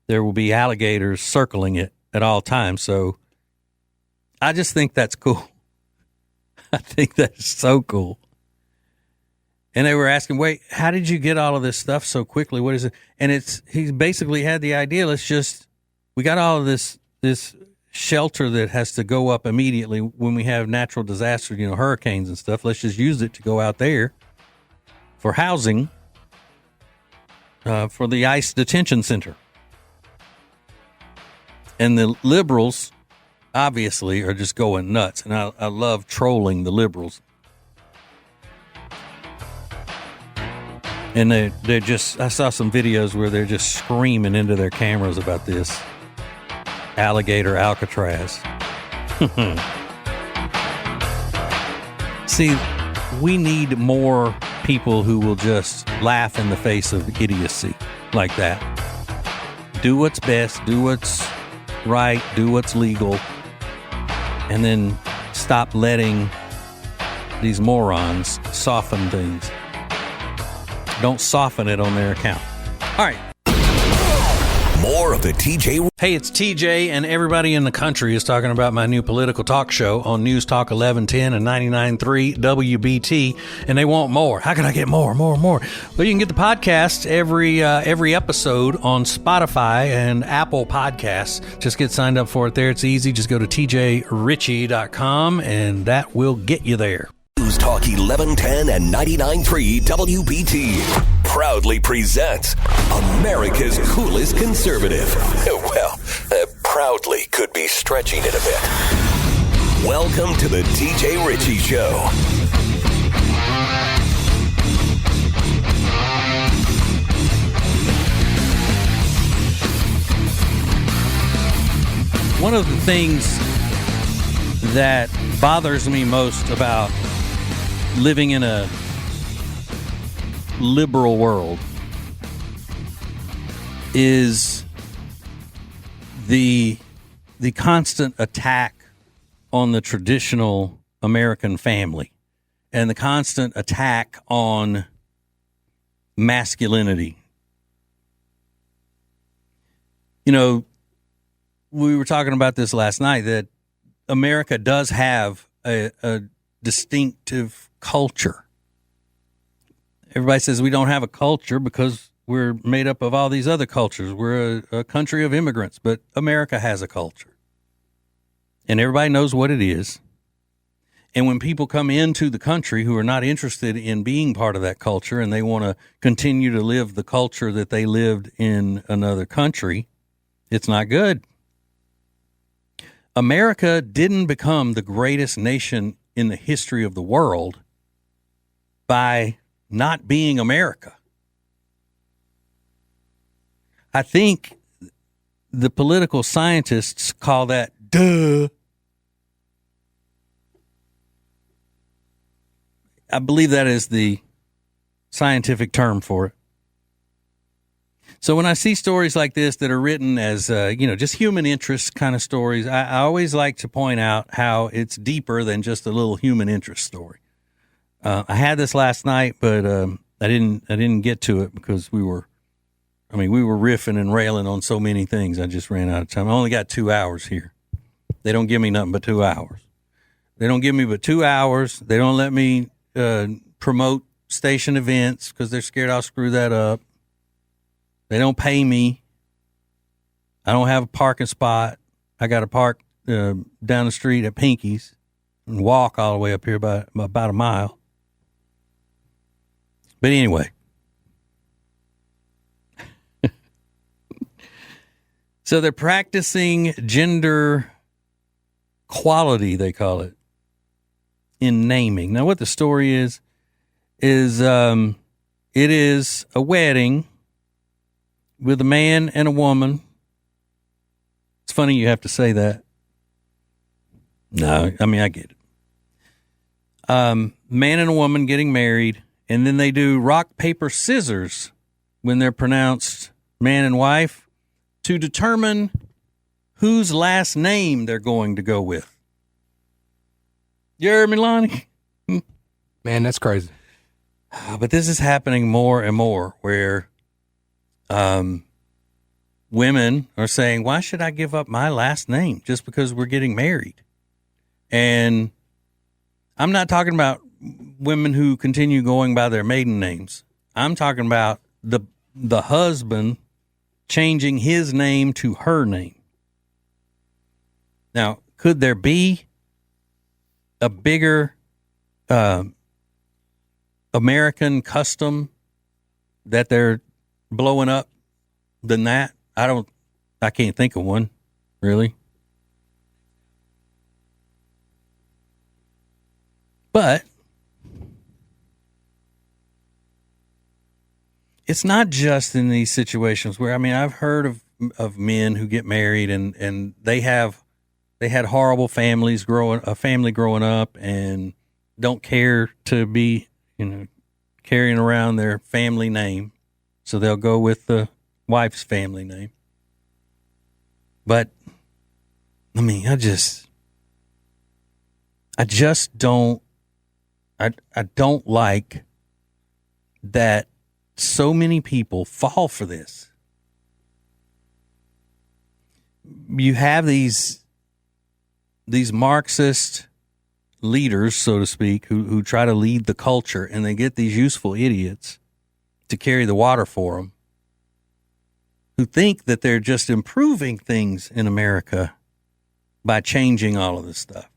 Speaker 3: there will be alligators circling it at all times. So I just think that's cool. I think that's so cool. And they were asking, wait, how did you get all of this stuff so quickly? What is it? And he basically had the idea, we got all of this shelter that has to go up immediately when we have natural disasters, hurricanes and stuff. Let's just use it to go out there for housing for the ICE detention center. And the liberals, obviously, are just going nuts. And I love trolling the liberals. And they're just, I saw some videos where they're just screaming into their cameras about this alligator Alcatraz. See, we need more people who will just laugh in the face of idiocy like that. Do what's best, do what's right, do what's legal, and then stop letting these morons soften things. Don't soften it on their account. All right.
Speaker 2: more of the TJ.
Speaker 11: Hey, it's TJ, and everybody in the country is talking about my new political talk show on News Talk 1110 and 99.3 WBT, and they want more. How can I get more? Well, you can get the podcast every episode on Spotify and Apple Podcasts. Just get signed up for it there. It's easy. Just go to tjritchie.com, and that will get you there.
Speaker 2: News Talk 1110 and 99.3 WBT proudly presents America's coolest conservative. Well, proudly could be stretching it a bit. Welcome to the TJ Ritchie Show.
Speaker 3: One of the things that bothers me most about living in a liberal world is the constant attack on the traditional American family and the constant attack on masculinity. You know, we were talking about this last night, that America does have a distinctive culture. Everybody says we don't have a culture because we're made up of all these other cultures. We're a country of immigrants, but America has a culture. And everybody knows what it is. And when people come into the country who are not interested in being part of that culture and they want to continue to live the culture that they lived in another country, it's not good. America didn't become the greatest nation in the history of the world by not being America. I think the political scientists call that duh. I believe that is the scientific term for it. So when I see stories like this that are written as, just human interest kind of stories, I always like to point out how it's deeper than just a little human interest story. I had this last night, but I didn't get to it because we were riffing and railing on so many things. I just ran out of time. I only got 2 hours here. They don't give me nothing but 2 hours. They don't give me but 2 hours. They don't let me promote station events because they're scared I'll screw that up. They don't pay me. I don't have a parking spot. I got to park down the street at Pinky's and walk all the way up here by about a mile. But anyway. So they're practicing gender equality, they call it, in naming. Now, what the story is it is a wedding with a man and a woman. It's funny you have to say that. No, I mean, I get it. Man and a woman getting married, and then they do rock, paper, scissors when they're pronounced man and wife to determine whose last name they're going to go with. You heard me, Lonnie?
Speaker 4: Man, that's crazy.
Speaker 3: But this is happening more and more where women are saying, why should I give up my last name just because we're getting married? And I'm not talking about women who continue going by their maiden names. I'm talking about the husband changing his name to her name. Now, could there be a bigger American custom that they're blowing up than that? I can't think of one, really. But it's not just in these situations where, I've heard of men who get married and they had horrible families growing up and don't care to be, carrying around their family name. So they'll go with the wife's family name. But I don't like that so many people fall for this. you have these Marxist leaders, so to speak, who try to lead the culture, and they get these useful idiots to carry the water for them, who think that they're just improving things in America by changing all of this stuff,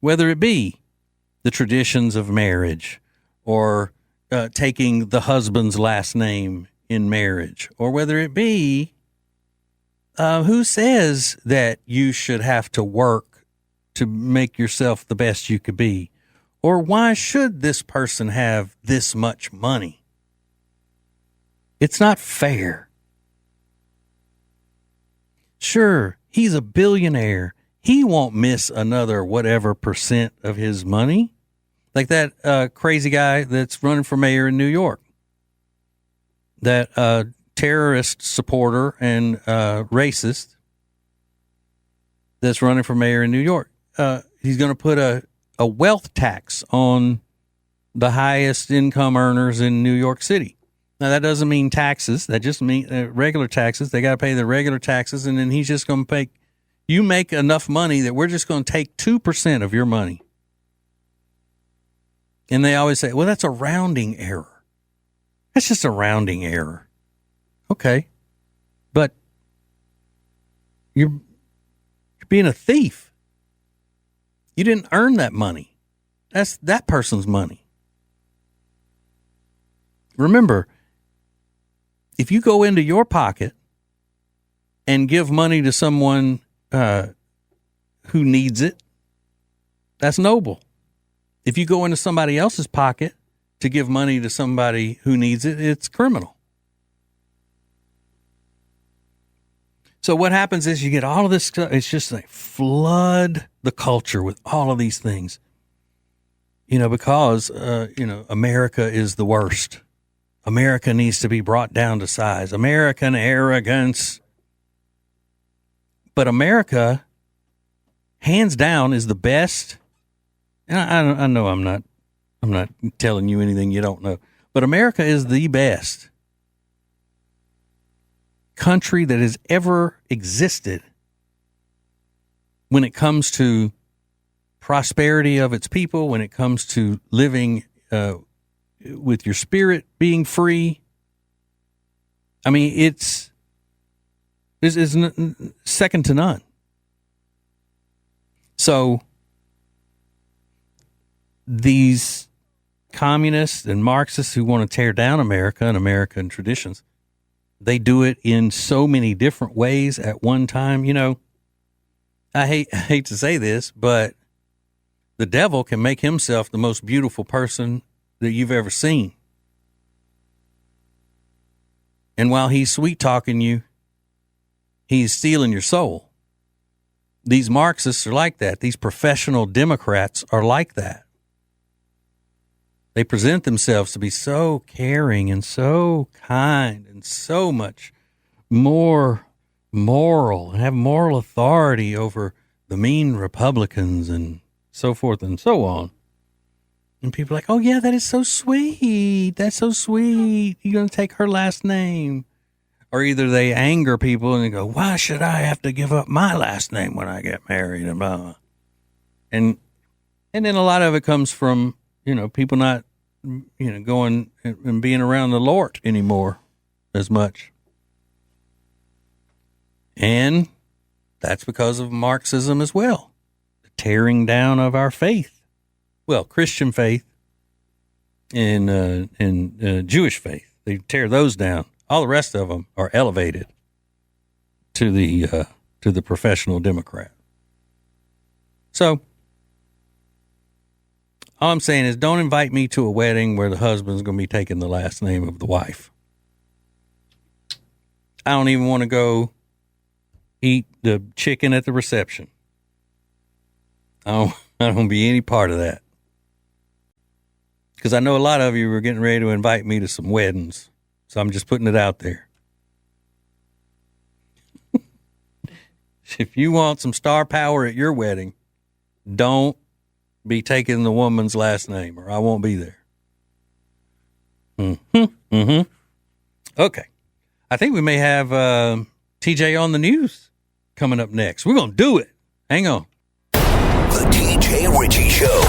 Speaker 3: whether it be the traditions of marriage or taking the husband's last name in marriage, or whether it be who says that you should have to work to make yourself the best you could be, or why should this person have this much money? It's not fair. Sure, he's a billionaire. He won't miss another whatever percent of his money. Like that crazy guy that's running for mayor in New York. That terrorist supporter and racist that's running for mayor in New York. He's going to put a wealth tax on the highest income earners in New York City. Now, that doesn't mean taxes. That just means regular taxes. They got to pay the regular taxes, and then he's just going to pay. You make enough money that we're just going to take 2% of your money. And they always say, well, that's a rounding error. That's just a rounding error. Okay. But you're being a thief. You didn't earn that money. That's that person's money. Remember, if you go into your pocket and give money to someone who needs it, that's noble. If you go into somebody else's pocket to give money to somebody who needs it, it's criminal. So what happens is you get all of this stuff. It's just like flood the culture with all of these things, because, America is the worst. America needs to be brought down to size. American arrogance. But America, hands down, is the best. And I know I'm not telling you anything you don't know, but America is the best country that has ever existed when it comes to prosperity of its people, when it comes to living with your spirit being free. I mean, it's second to none. So these communists and Marxists who want to tear down America and American traditions, they do it in so many different ways at one time. I hate to say this, but the devil can make himself the most beautiful person that you've ever seen. And while he's sweet talking you, he's stealing your soul. These Marxists are like that. These professional Democrats are like that. They present themselves to be so caring and so kind and so much more moral and have moral authority over the mean Republicans and so forth and so on. And people are like, oh, yeah, that is so sweet. That's so sweet. You're going to take her last name. Or either they anger people and they go, why should I have to give up my last name when I get married? And blah, blah. And then a lot of it comes from, people not, going and being around the Lord anymore as much. And that's because of Marxism as well. The tearing down of our faith. Well, Christian faith and Jewish faith. They tear those down. All the rest of them are elevated to the professional Democrat. So all I'm saying is don't invite me to a wedding where the husband's going to be taking the last name of the wife. I don't even want to go eat the chicken at the reception. I don't want to be any part of that. Because I know a lot of you were getting ready to invite me to some weddings. So I'm just putting it out there. If you want some star power at your wedding, don't be taking the woman's last name or I won't be there. Okay. I think we may have TJ on the news coming up next. We're going to do it. Hang on.
Speaker 2: The TJ Ritchie Show.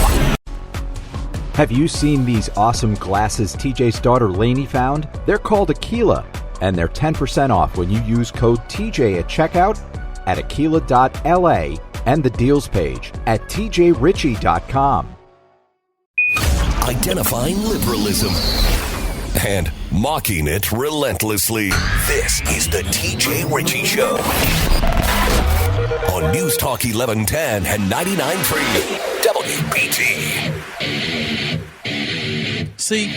Speaker 13: Have you seen these awesome glasses TJ's daughter Lainey found? They're called Aquila, and they're 10% off when you use code TJ at checkout at aquila.la and the deals page at tjritchie.com.
Speaker 2: Identifying liberalism and mocking it relentlessly. This is the TJ Ritchie Show on News Talk 1110 and 99.3 WBT.
Speaker 3: See,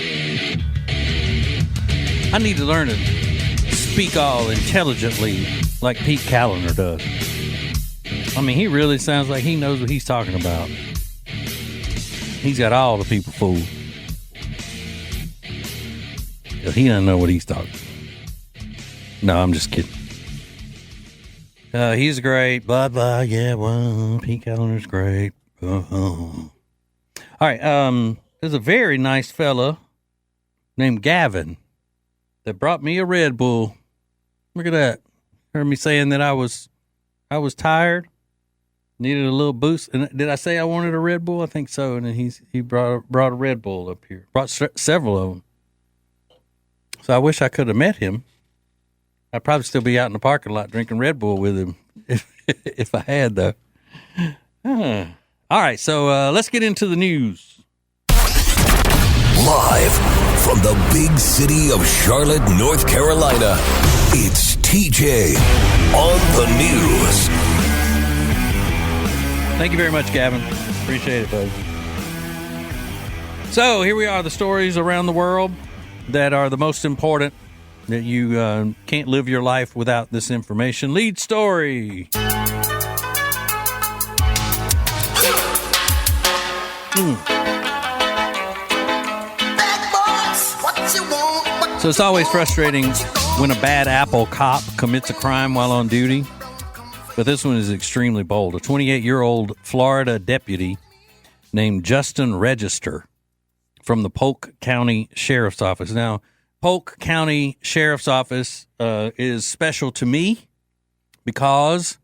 Speaker 3: I need to learn to speak all intelligently like Pete Callender does. I mean, he really sounds like he knows what he's talking about. He's got all the people fooled. He doesn't know what he's talking about. No, I'm just kidding. He's great. Blah, blah. Yeah, well, Pete Callender's great. All right. There's a very nice fella named Gavin that brought me a Red Bull. Look at that. Heard me saying that I was tired, needed a little boost. And did I say I wanted a Red Bull? I think so. And then he brought a Red Bull up here. Brought several of them. So I wish I could have met him. I'd probably still be out in the parking lot drinking Red Bull with him if I had, though. All right, so let's get into the news.
Speaker 2: Live from the big city of Charlotte, North Carolina, it's TJ on the news.
Speaker 3: Thank you very much, Gavin. Appreciate it, buddy. So here we are, the stories around the world that are the most important, that you can't live your life without this information. Lead story. So it's always frustrating when a bad apple cop commits a crime while on duty, but this one is extremely bold. A 28-year-old Florida deputy named Justin Register from the Polk County Sheriff's Office. Now, Polk County Sheriff's Office is special to me because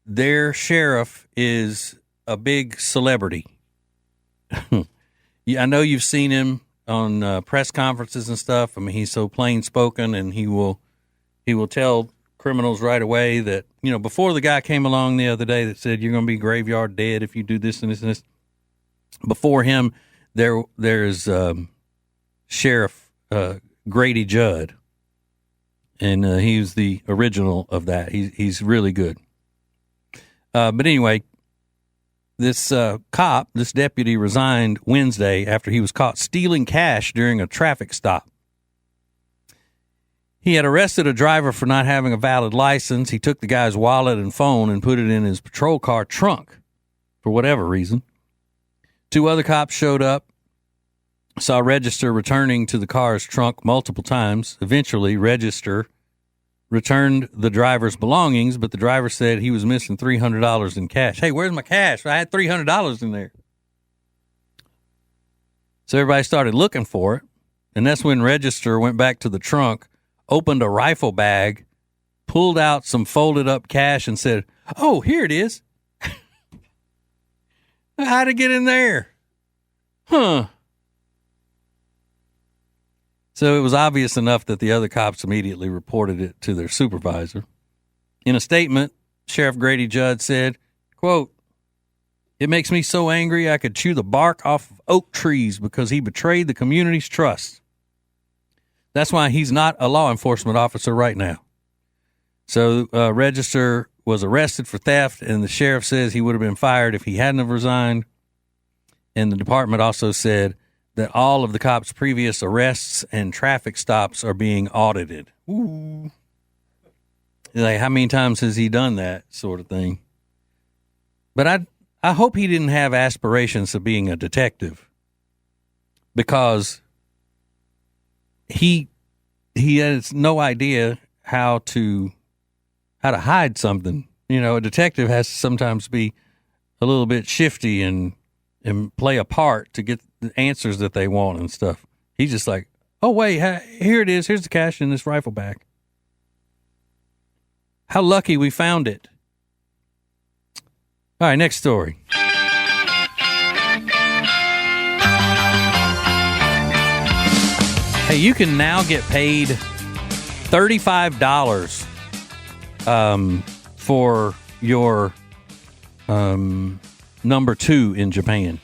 Speaker 3: their sheriff is a big celebrity. Yeah, I know you've seen him on press conferences and stuff. I mean, he's so plain spoken, and he will tell criminals right away that, you know, before the guy came along the other day that said you're going to be graveyard dead if you do this and this and this. Before him, there's Sheriff Grady Judd, and he was the original of that. He's really good. But anyway, this deputy resigned Wednesday after he was caught stealing cash during a traffic stop. He had arrested a driver for not having a valid license. He took the guy's wallet and phone and put it in his patrol car trunk for whatever reason. Two other cops showed up, saw Register returning to the car's trunk multiple times. Eventually, Register returned the driver's belongings, but the driver said he was missing $300 in cash. Hey, where's my cash? I had $300 in there. So everybody started looking for it, and that's when Register went back to the trunk, opened a rifle bag, pulled out some folded up cash, and said, "Oh, here it is." How'd it get in there? Huh. So it was obvious enough that the other cops immediately reported it to their supervisor. In a statement, Sheriff Grady Judd said, quote, "It makes me so angry I could chew the bark off of oak trees because he betrayed the community's trust. That's why he's not a law enforcement officer right now." So Register was arrested for theft, and the sheriff says he would have been fired if he hadn't have resigned. And the department also said that all of the cops' previous arrests and traffic stops are being audited. Ooh. Like, how many times has he done that sort of thing? But I hope he didn't have aspirations of being a detective, because he has no idea how to hide something. You know, a detective has to sometimes be a little bit shifty and play a part to get the answers that they want and stuff. He's just like, "Oh, wait, here it is. Here's the cash in this rifle bag. How lucky we found it. All right, next story. Hey, you can now get paid $35 for your number 2 in Japan.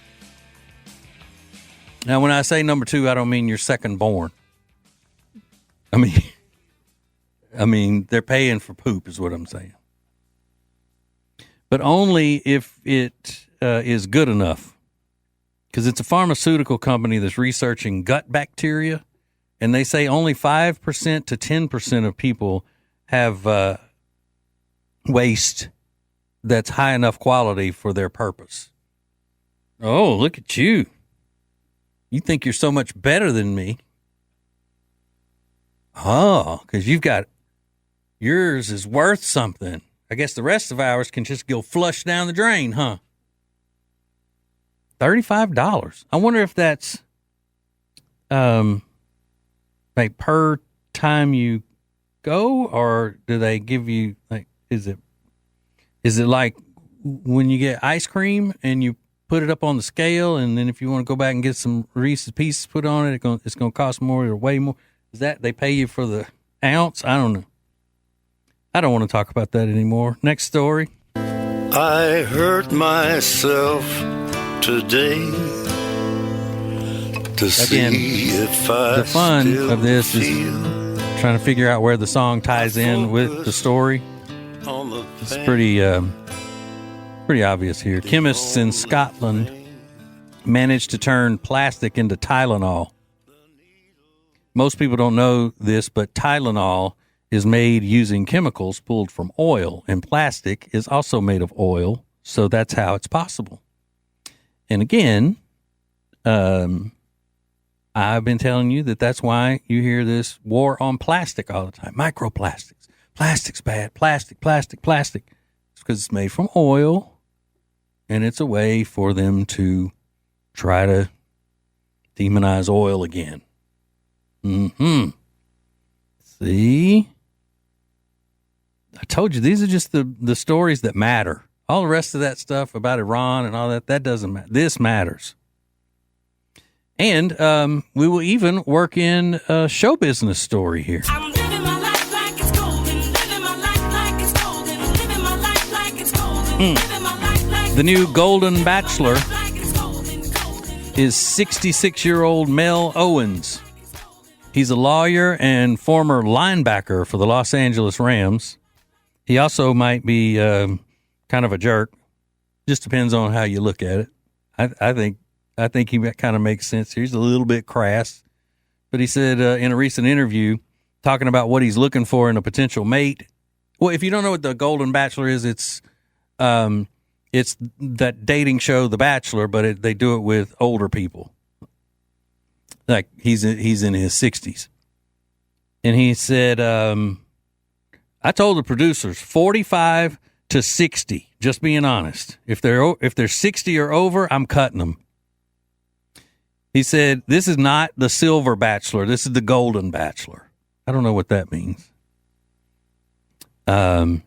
Speaker 3: Now, when I say number 2, I don't mean your second born. I mean they're paying for poop is what I'm saying. But only if it is good enough. Because it's a pharmaceutical company that's researching gut bacteria. And they say only 5% to 10% of people have waste that's high enough quality for their purpose. Oh, look at you. You think you're so much better than me. Oh, because you've got, yours is worth something. I guess the rest of ours can just go flush down the drain, huh? $35. I wonder if that's like per time you go, or do they give you like, is it like when you get ice cream and you put it up on the scale, and then if you want to go back and get some Reese's Pieces put on it, it's going to cost more or way more? Is that they pay you for the ounce? I don't know. I don't want to talk about that anymore. Next story.
Speaker 14: I hurt myself today to
Speaker 3: Again,
Speaker 14: see if I
Speaker 3: the fun
Speaker 14: still
Speaker 3: of this is
Speaker 14: feel
Speaker 3: trying to figure out where the song ties in with the story.
Speaker 14: on the
Speaker 3: It's pretty obvious here. Chemists in Scotland managed to turn plastic into Tylenol. Most people don't know this, but Tylenol is made using chemicals pulled from oil, and plastic is also made of oil, so that's how it's possible. And again, I've been telling you that's why you hear this war on plastic all the time. Microplastics. Plastic's bad. Plastic. It's because it's made from oil, and it's a way for them to try to demonize oil again. See? I told you, these are just the stories that matter. All the rest of that stuff about Iran and all that doesn't matter. This matters. And we will even work in a show business story here.
Speaker 15: I'm living my life like it's golden. Living my life like it's golden. Living my life like it's golden. Living my life like
Speaker 3: The new Golden Bachelor is 66-year-old Mel Owens. He's a lawyer and former linebacker for the Los Angeles Rams. He also might be kind of a jerk. Just depends on how you look at it. I think he kind of makes sense here. He's a little bit crass. But he said in a recent interview, talking about what he's looking for in a potential mate. Well, if you don't know what the Golden Bachelor is, it's that dating show, The Bachelor, but they do it with older people. Like he's in his 60s. And he said, I told the producers 45 to 60, just being honest. If they're 60 or over, I'm cutting them. He said, this is not the Silver Bachelor. This is the Golden Bachelor. I don't know what that means. But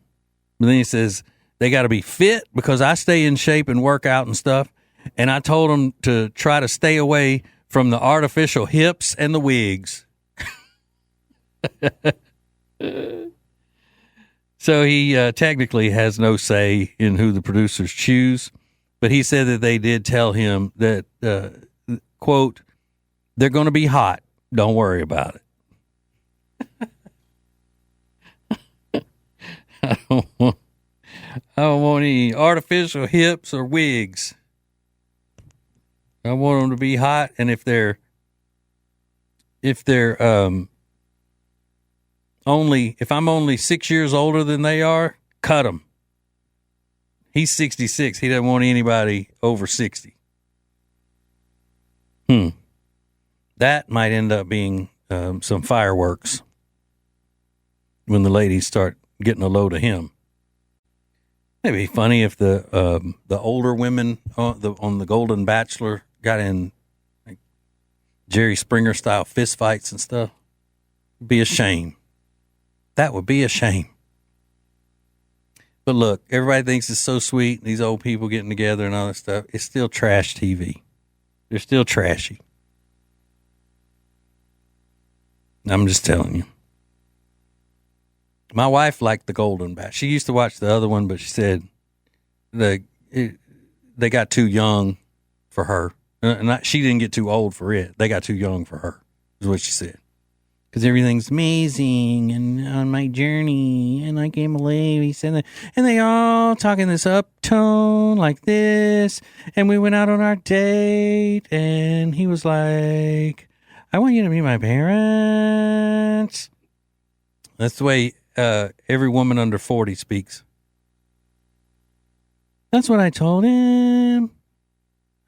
Speaker 3: then he says, they got to be fit because I stay in shape and work out and stuff. And I told them to try to stay away from the artificial hips and the wigs. So he technically has no say in who the producers choose. But he said that they did tell him that, quote, they're going to be hot. Don't worry about it. I don't want any artificial hips or wigs. I want them to be hot, and if I'm only 6 years older than they are, cut them. He's 66. He doesn't want anybody over 60. That might end up being some fireworks when the ladies start getting a load of him. It'd be funny if the older women on the Golden Bachelor got in like Jerry Springer style fist fights and stuff. It'd be a shame. That would be a shame. But look, everybody thinks it's so sweet, these old people getting together and all that stuff. It's still trash TV. They're still trashy. I'm just telling you. My wife liked the Golden Bat. She used to watch the other one, but she said they got too young for her. She didn't get too old for it. They got too young for her, is what she said. Because everything's amazing and on my journey, and I can't believe he said that. And they all talking this uptone like this. And we went out on our date, and he was like, I want you to meet my parents. That's the way every woman under 40 speaks. That's what I told him.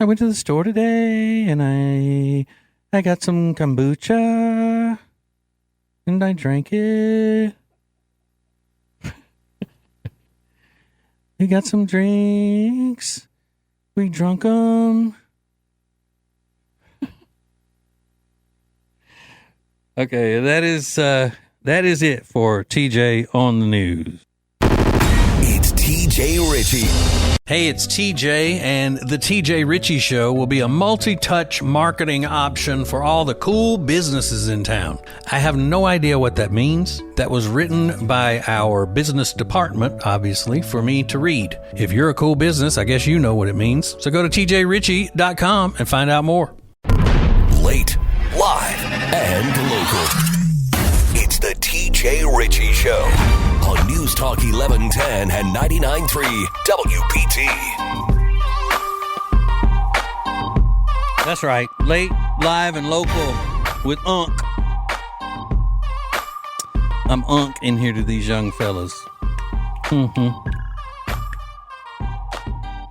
Speaker 3: I went to the store today, and I got some kombucha, and I drank it. We got some drinks. We drunk them. Okay, that is it for TJ on the news.
Speaker 2: It's TJ Ritchie.
Speaker 11: Hey, it's TJ, and the TJ Ritchie Show will be a multi-touch marketing option for all the cool businesses in town. I have no idea what that means. That was written by our business department, obviously, for me to read. If you're a cool business, I guess you know what it means. So go to tjritchie.com and find out more.
Speaker 2: Late, live, and local. It's the TJ Ritchie Show on News Talk 1110 and 99.3 WBT.
Speaker 3: That's right. Late, live, and local with Unc. I'm Unc in here to these young fellas.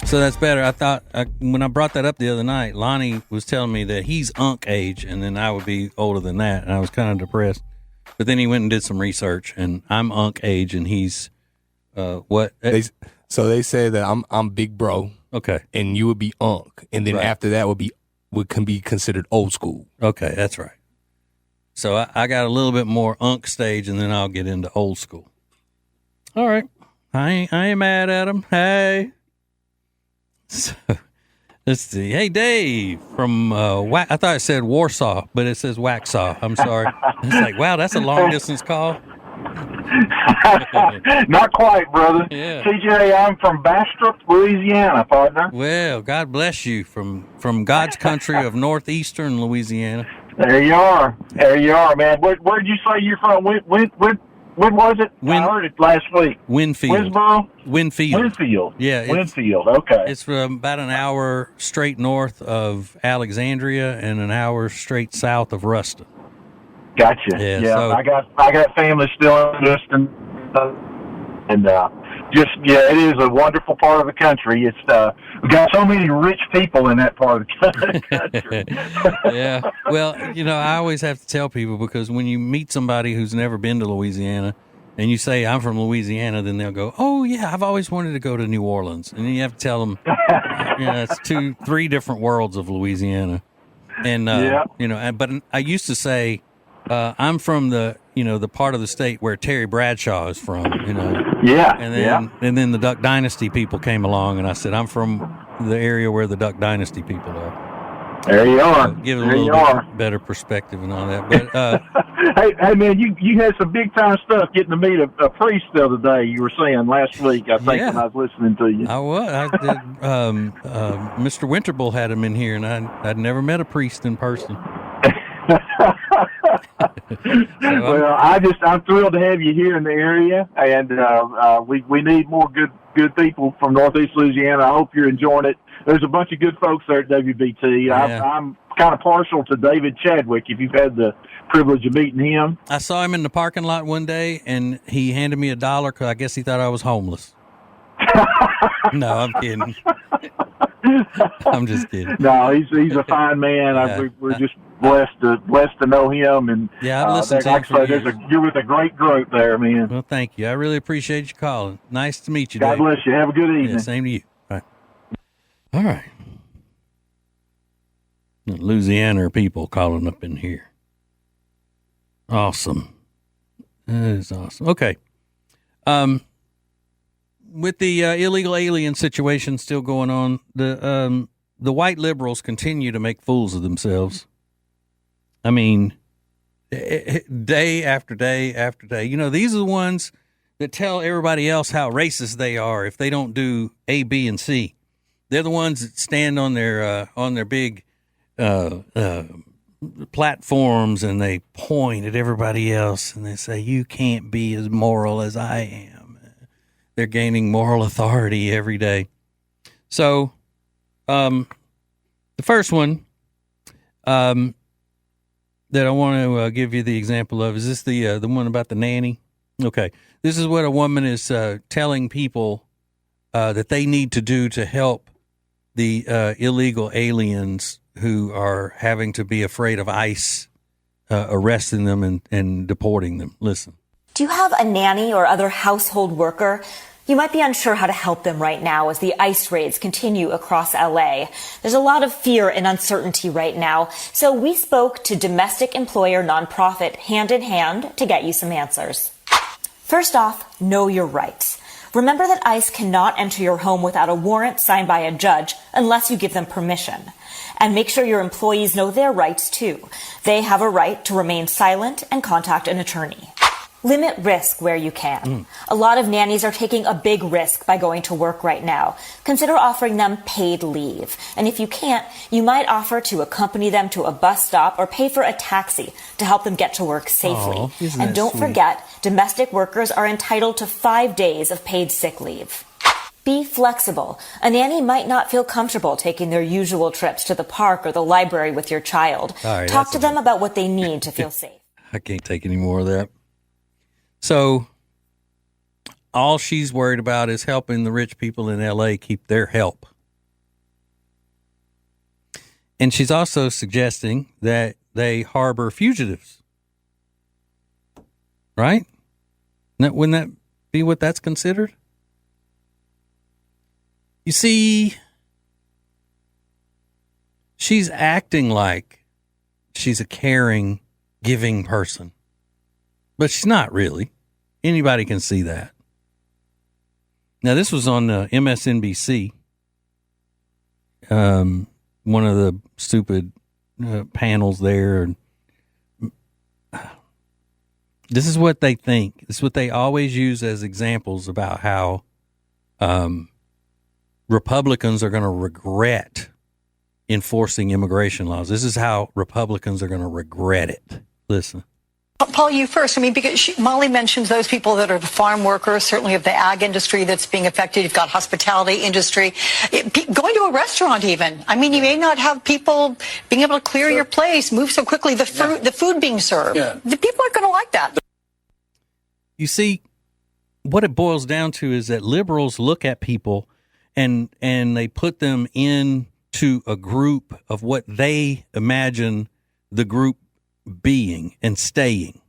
Speaker 3: So that's better. I thought when I brought that up the other night, Lonnie was telling me that he's Unc age, and then I would be older than that, and I was kind of depressed. But then he went and did some research, and I'm Unc age, and he's what?
Speaker 4: So they say that I'm big bro.
Speaker 3: Okay.
Speaker 4: And you would be Unc, and then after that can be considered old school.
Speaker 3: Okay, that's right. So I got a little bit more Unc stage, and then I'll get into old school. All right. I ain't mad at him. Hey. So let's see. Hey, Dave from I thought it said Warsaw, but it says Waxhaw. I'm sorry. It's like, wow, that's a long distance call.
Speaker 16: Not quite, brother.
Speaker 3: Yeah.
Speaker 16: TJ, I'm from Bastrop, Louisiana, partner.
Speaker 3: Well, God bless you from God's country of northeastern Louisiana.
Speaker 16: There you are, man. Where'd you say you're from? When was it? I heard it last week.
Speaker 3: Winfield.
Speaker 16: Winsboro?
Speaker 3: Winfield. Yeah.
Speaker 16: Winfield, okay.
Speaker 3: It's about an hour straight north of Alexandria and an hour straight south of Ruston.
Speaker 16: Gotcha.
Speaker 3: Yeah.
Speaker 16: So, I got family still in Ruston, and it is a wonderful part of the country. It's we got so many rich people in that part of the country.
Speaker 3: Yeah. Well, I always have to tell people, because when you meet somebody who's never been to Louisiana and you say, I'm from Louisiana, then they'll go, oh, yeah, I've always wanted to go to New Orleans. And then you have to tell them, it's 3 different worlds of Louisiana. And, but I used to say, I'm from the part of the state where Terry Bradshaw is from,
Speaker 16: Yeah.
Speaker 3: And then the Duck Dynasty people came along, and I said, I'm from the area where the Duck Dynasty people are.
Speaker 16: There you are.
Speaker 3: So give it a little bit better perspective and all that. But
Speaker 16: hey man, you had some big time stuff getting to meet a priest the other day. You were saying last week, I think, when I was listening to you.
Speaker 3: I was. I did. Mr. Winterbull had him in here, and I'd never met a priest in person.
Speaker 16: I'm thrilled to have you here in the area, and we need more good people from Northeast Louisiana. I hope you're enjoying it. There's a bunch of good folks there at WBT.
Speaker 3: Yeah.
Speaker 16: I'm kind of partial to David Chadwick, if you've had the privilege of meeting him.
Speaker 3: I saw him in the parking lot one day, and he handed me $1 because I guess he thought I was homeless. No, I'm kidding. I'm just kidding.
Speaker 16: No, he's a fine man.
Speaker 3: Yeah.
Speaker 16: We're just blessed to know him. And
Speaker 3: I've listened to him for years.
Speaker 16: You're with a great group there, man.
Speaker 3: Well, thank you. I really appreciate you calling. Nice to meet you,
Speaker 16: God
Speaker 3: Dave.
Speaker 16: bless you. Have a good evening.
Speaker 3: Yeah, same to you. All right. Louisiana people calling up in here. Awesome. That is awesome. Okay. with the illegal alien situation still going on, the white liberals continue to make fools of themselves. I mean, day after day after day. You know, these are the ones that tell everybody else how racist they are if they don't do A, B, and C. They're the ones that stand on their big platforms and they point at everybody else and they say, "You can't be as moral as I am." They're gaining moral authority every day. So, the first one that I want to give you the example of is this the one about the nanny? Okay, this is what a woman is telling people that they need to do to help the illegal aliens who are having to be afraid of ICE arresting them and deporting them. Listen.
Speaker 17: Do you have a nanny or other household worker? You might be unsure how to help them right now as the ICE raids continue across LA. There's a lot of fear and uncertainty right now, so we spoke to domestic employer nonprofit Hand in Hand to get you some answers. First off, know your rights. Remember that ICE cannot enter your home without a warrant signed by a judge unless you give them permission. And make sure your employees know their rights too. They have a right to remain silent and contact an attorney. Limit risk where you can. A lot of nannies are taking a big risk by going to work right now. Consider offering them paid leave. And if you can't, you might offer to accompany them to a bus stop or pay for a taxi to help them get to work safely. And don't forget, domestic workers are entitled to 5 days of paid sick leave. Be flexible. A nanny might not feel comfortable taking their usual trips to the park or the library with your child.
Speaker 3: Right,
Speaker 17: talk to them about what they need to feel safe.
Speaker 3: I can't take any more of that. So all she's worried about is helping the rich people in LA keep their help. And she's also suggesting that they harbor fugitives. Right? Wouldn't that be what that's considered? You see, she's acting like she's a caring, giving person. But she's not really. Anybody can see that. Now, this was on MSNBC, one of the stupid panels there. This is what they think. This is what they always use as examples about how Republicans are going to regret enforcing immigration laws. This is how Republicans are going to regret it. Listen.
Speaker 18: Paul, you first. I mean, because Molly mentions those people that are the farm workers, certainly of the ag industry that's being affected. You've got hospitality industry, going to a restaurant even. I mean, you may not have people being able to clear your place, move so quickly, the food being served. Yeah. The people aren't going to like that.
Speaker 3: You see, what it boils down to is that liberals look at people and they put them into a group of what they imagine the group being and staying.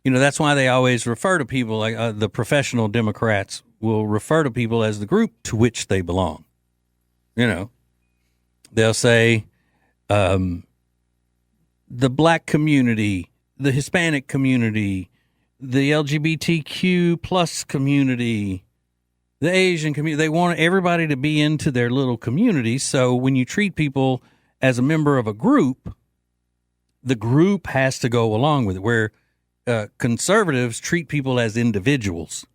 Speaker 3: You know, that's why they always refer to people like the professional Democrats will refer to people as the group to which they belong. You know, they'll say the black community, the Hispanic community, the LGBTQ plus community, the Asian community. They want everybody to be into their little community. So when you treat people as a member of a group, the group has to go along with it, where conservatives treat people as individuals,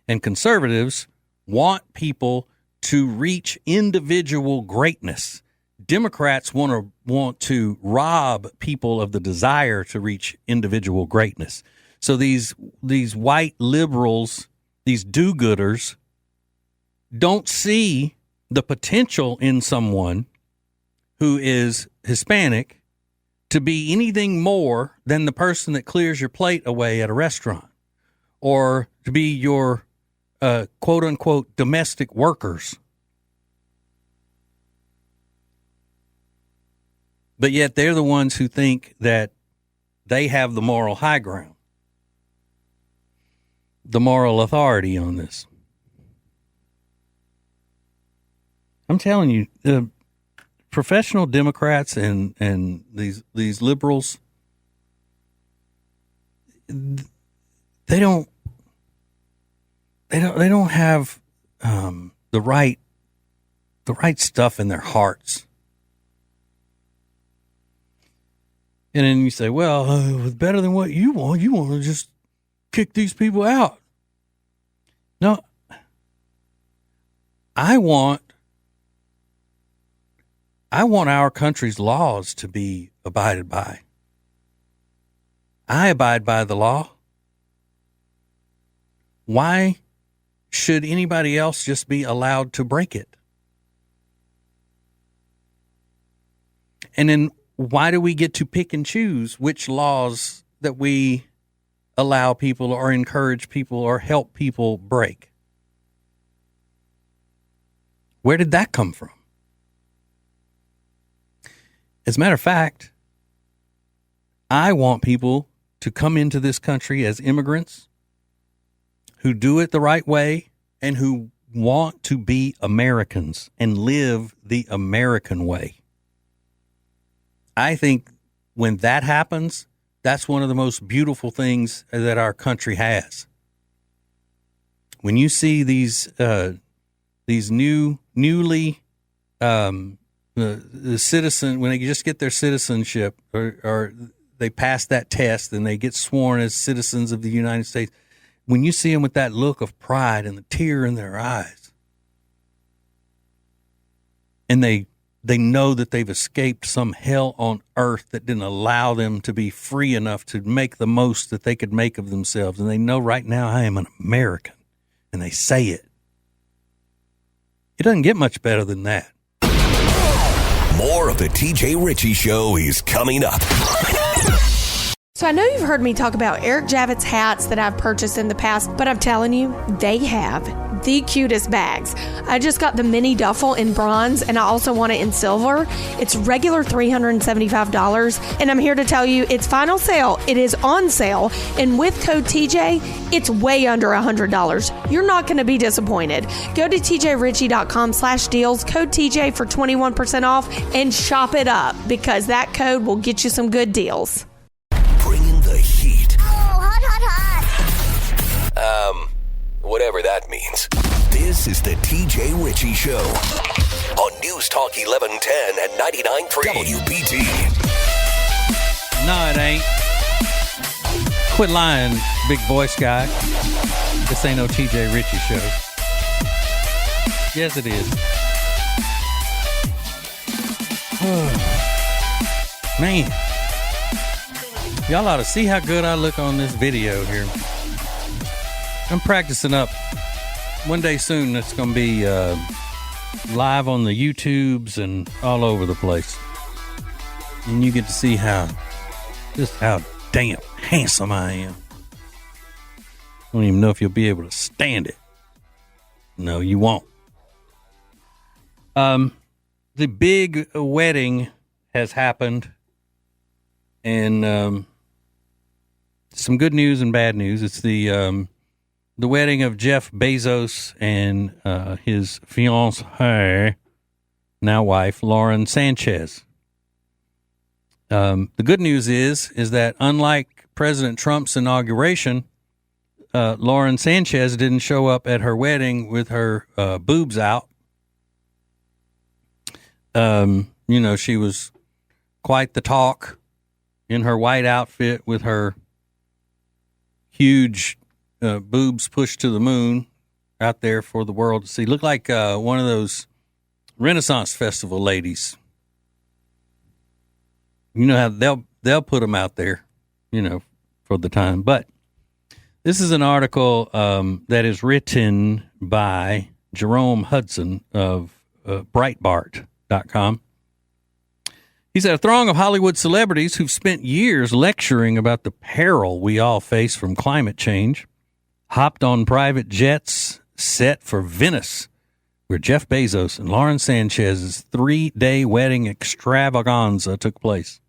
Speaker 3: and conservatives want people to reach individual greatness. Democrats want to rob people of the desire to reach individual greatness. So these white liberals, these do-gooders, don't see the potential in someone who is Hispanic to be anything more than the person that clears your plate away at a restaurant, or to be your quote unquote domestic workers. But yet they're the ones who think that they have the moral high ground, the moral authority on this. I'm telling you, professional Democrats and these liberals, they don't they don't have the right stuff in their hearts. And then you say, well, it's better than what you want. You want to just kick these people out. No, I want our country's laws to be abided by. I abide by the law. Why should anybody else just be allowed to break it? And then why do we get to pick and choose which laws that we allow people or encourage people or help people break? Where did that come from? As a matter of fact, I want people to come into this country as immigrants who do it the right way and who want to be Americans and live the American way. I think when that happens, that's one of the most beautiful things that our country has. When you see these newly the citizen, when they just get their citizenship or they pass that test and they get sworn as citizens of the United States, when you see them with that look of pride and the tear in their eyes, and they know that they've escaped some hell on earth that didn't allow them to be free enough to make the most that they could make of themselves, and they know right now I am an American, and they say it. It doesn't get much better than that.
Speaker 2: More of the TJ Ritchie Show is coming up.
Speaker 1: So I know you've heard me talk about Eric Javits hats that I've purchased in the past, but I'm telling you, they have the cutest bags. I just got the mini duffel in bronze, and I also want it in silver. It's regular $375, and I'm here to tell you it's final sale. It is on sale, and with code TJ, it's way under $100. You're not going to be disappointed. Go to tjritchie.com/deals, code TJ for 21% off, and shop it up because that code will get you some good deals.
Speaker 2: Bringing the heat.
Speaker 15: Oh, hot, hot, hot.
Speaker 2: Whatever that means. This is the TJ Ritchie Show on News Talk 1110 and 99.3 WBT.
Speaker 3: No, it ain't. Quit lying, big voice guy. This ain't no TJ Ritchie Show. Yes, it is. Oh, man. Y'all ought to see how good I look on this video here. I'm practicing up. One day soon, it's going to be live on the YouTubes and all over the place. And you get to see how damn handsome I am. I don't even know if you'll be able to stand it. No, you won't. The big wedding has happened. And some good news and bad news. It's the wedding of Jeff Bezos and his fiancée, now wife, Lauren Sanchez. The good news is that unlike President Trump's inauguration, Lauren Sanchez didn't show up at her wedding with her boobs out. She was quite the talk in her white outfit with her huge boobs pushed to the moon out there for the world to see. Looked like one of those Renaissance Festival ladies. You know how they'll put them out there, for the time. But this is an article that is written by Jerome Hudson of Breitbart.com. He said, a throng of Hollywood celebrities who've spent years lecturing about the peril we all face from climate change hopped on private jets set for Venice, where Jeff Bezos and Lauren Sanchez's 3-day wedding extravaganza took place.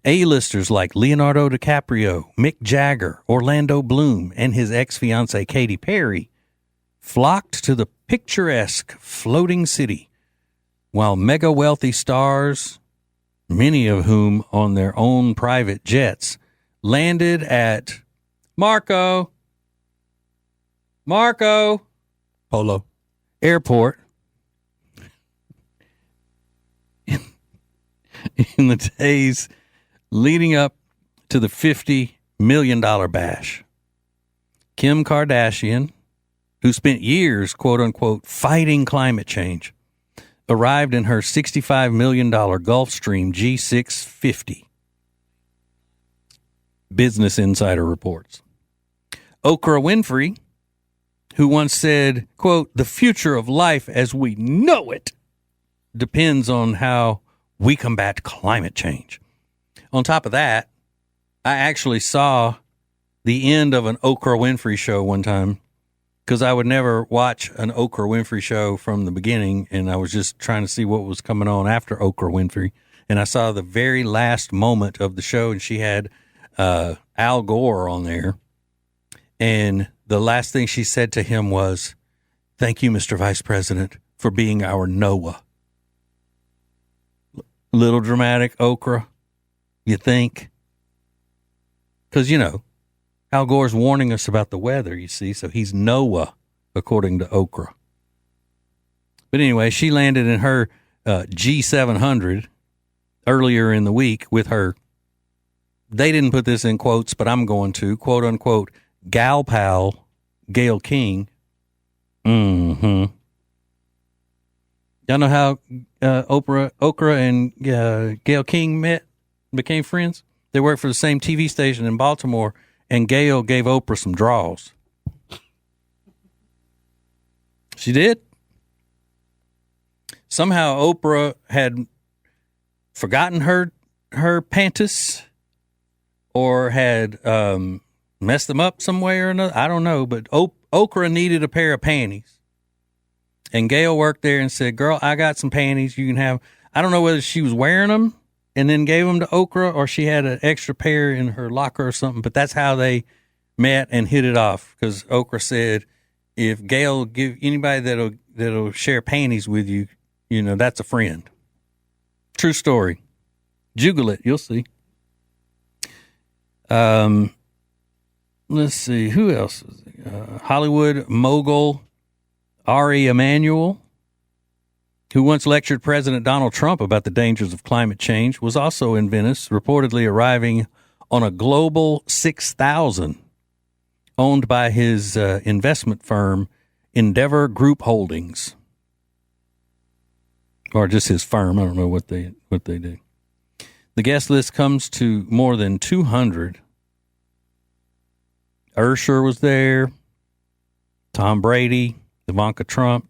Speaker 3: A-listers like Leonardo DiCaprio, Mick Jagger, Orlando Bloom, and his ex-fiancée Katy Perry flocked to the picturesque floating city, while mega-wealthy stars, many of whom on their own private jets, landed at Marco, Marco
Speaker 4: Polo
Speaker 3: Airport in the days leading up to the $50 million bash. Kim Kardashian, who spent years, quote unquote, fighting climate change, arrived in her $65 million Gulfstream G650. Business Insider reports. Oprah Winfrey, who once said, quote, the future of life as we know it depends on how we combat climate change. On top of that, I actually saw the end of an Oprah Winfrey show one time because I would never watch an Oprah Winfrey show from the beginning, and I was just trying to see what was coming on after Oprah Winfrey. And I saw the very last moment of the show, and she had Al Gore on there. And the last thing she said to him was, thank you, Mr. Vice President, for being our Noah. Little dramatic, Oprah, you think? Because, you know, Al Gore's warning us about the weather, you see, so he's Noah, according to Oprah. But anyway, she landed in her G700 earlier in the week with her, they didn't put this in quotes, but I'm going to, quote unquote, gal pal, Gayle King. Mm-hmm. Y'all know how Oprah and Gayle King became friends? They worked for the same TV station in Baltimore, and Gayle gave Oprah some draws. She did. Somehow Oprah had forgotten her panties or had messed them up some way or another. I don't know, but Oprah needed a pair of panties. And Gayle worked there and said, girl, I got some panties you can have. I don't know whether she was wearing them and then gave them to Oprah or she had an extra pair in her locker or something, but that's how they met and hit it off. Because Oprah said, if Gayle give anybody that'll share panties with you, you know, that's a friend. True story. Juggle it, you'll see. Let's see, who else? Hollywood mogul Ari Emanuel, who once lectured President Donald Trump about the dangers of climate change, was also in Venice, reportedly arriving on a Global 6000 owned by his investment firm Endeavor Group Holdings, or just his firm. I don't know what they do. The guest list comes to more than 200. Ursher was there, Tom Brady, Ivanka Trump.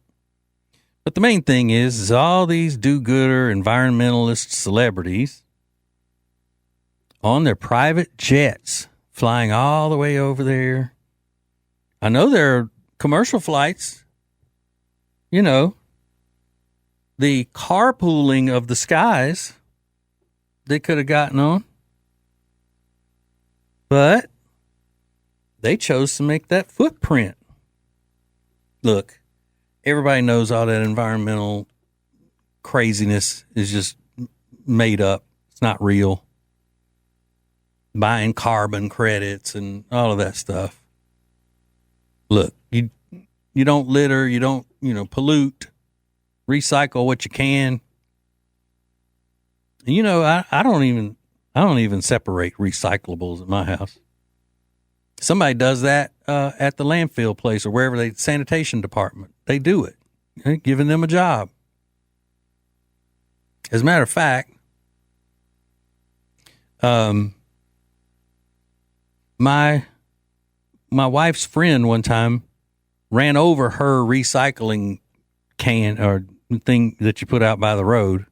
Speaker 3: But the main thing is all these do-gooder environmentalist celebrities on their private jets flying all the way over there. I know there are commercial flights, you know, the carpooling of the skies they could have gotten on. But they chose to make that footprint. Look, everybody knows all that environmental craziness is just made up. It's not real. Buying carbon credits and all of that stuff. Look, you don't litter, you don't, pollute, recycle what you can. And, I don't even separate recyclables at my house. Somebody does that at the landfill place or wherever sanitation department. They do it. They're giving them a job. As a matter of fact, my wife's friend one time ran over her recycling can or thing that you put out by the road.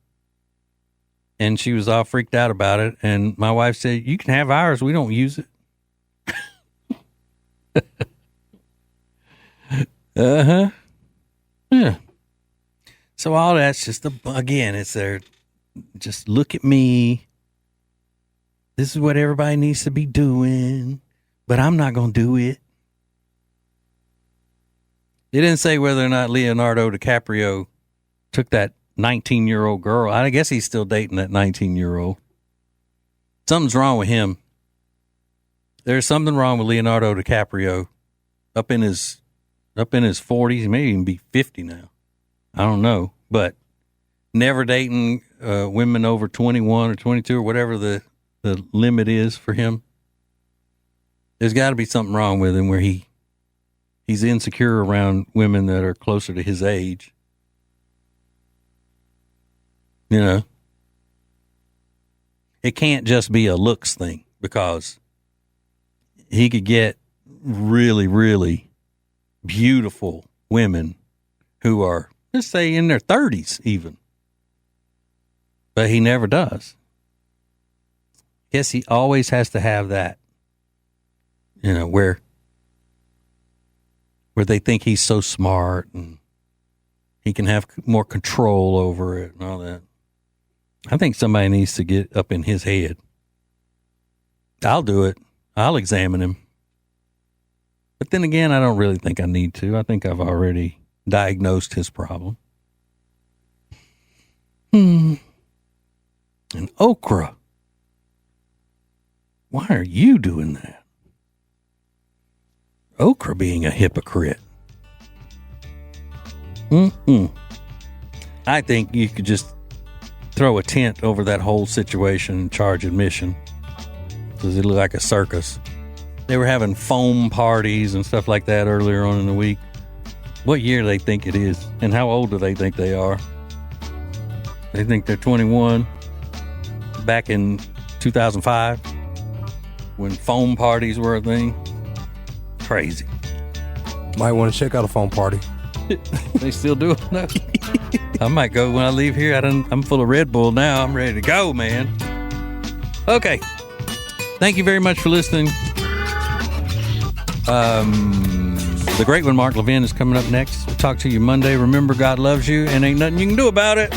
Speaker 3: And she was all freaked out about it. And my wife said, you can have ours. We don't use it. Uh-huh. Yeah. So all that's just, again, it's there. Just look at me. This is what everybody needs to be doing, but I'm not going to do it. They didn't say whether or not Leonardo DiCaprio took that 19-year-old girl. I guess he's still dating that 19-year-old. Something's wrong with him. There's something wrong with Leonardo DiCaprio up in his up in his 40s. He may even be 50 now. I don't know. But never dating women over 21 or 22 or whatever the limit is for him. There's got to be something wrong with him where he's insecure around women that are closer to his age. You know, it can't just be a looks thing, because he could get really, really beautiful women who are, let's say, in their 30s even. But he never does. Guess he always has to have that, you know, where they think he's so smart and he can have more control over it and all that. I think somebody needs to get up in his head. I'll do it. I'll examine him. But then again, I don't really think I need to. I think I've already diagnosed his problem. And okra. Why are you doing that? Okra being a hypocrite. I think you could just throw a tent over that whole situation and charge admission, because it looked like a circus. They were having foam parties and stuff like that earlier on in the week. What year do they think it is? And how old do they think they are? They think they're 21. Back in 2005, when foam parties were a thing. Crazy.
Speaker 4: Might want to check out a foam party.
Speaker 3: They still do it now. I might go when I leave here. I'm full of Red Bull now. I'm ready to go, man. Okay. Thank you very much for listening. The great one, Mark Levin, is coming up next. We'll talk to you Monday. Remember, God loves you, and ain't nothing you can do about it.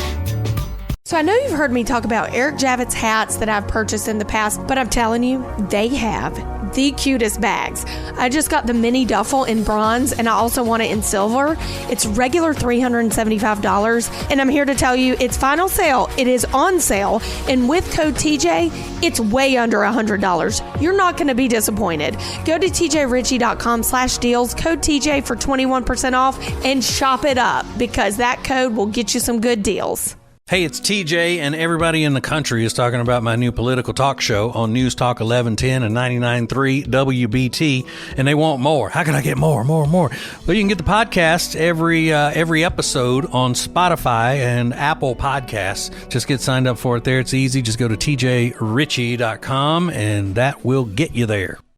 Speaker 1: So I know you've heard me talk about Eric Javits hats that I've purchased in the past, but I'm telling you, they have the cutest bags. I just got the mini duffel in bronze, and I also want it in silver. It's regular $375, and I'm here to tell you it's final sale. It is on sale, and with code TJ, it's way under $100. You're not going to be disappointed. Go to tjritchie.com/deals, code TJ for 21% off, and shop it up, because that code will get you some good deals.
Speaker 11: Hey, it's TJ, and everybody in the country is talking about my new political talk show on News Talk 1110 and 99.3 WBT, and they want more. How can I get more? Well, you can get the podcast every episode on Spotify and Apple Podcasts. Just get signed up for it there. It's easy. Just go to tjritchie.com, and that will get you there.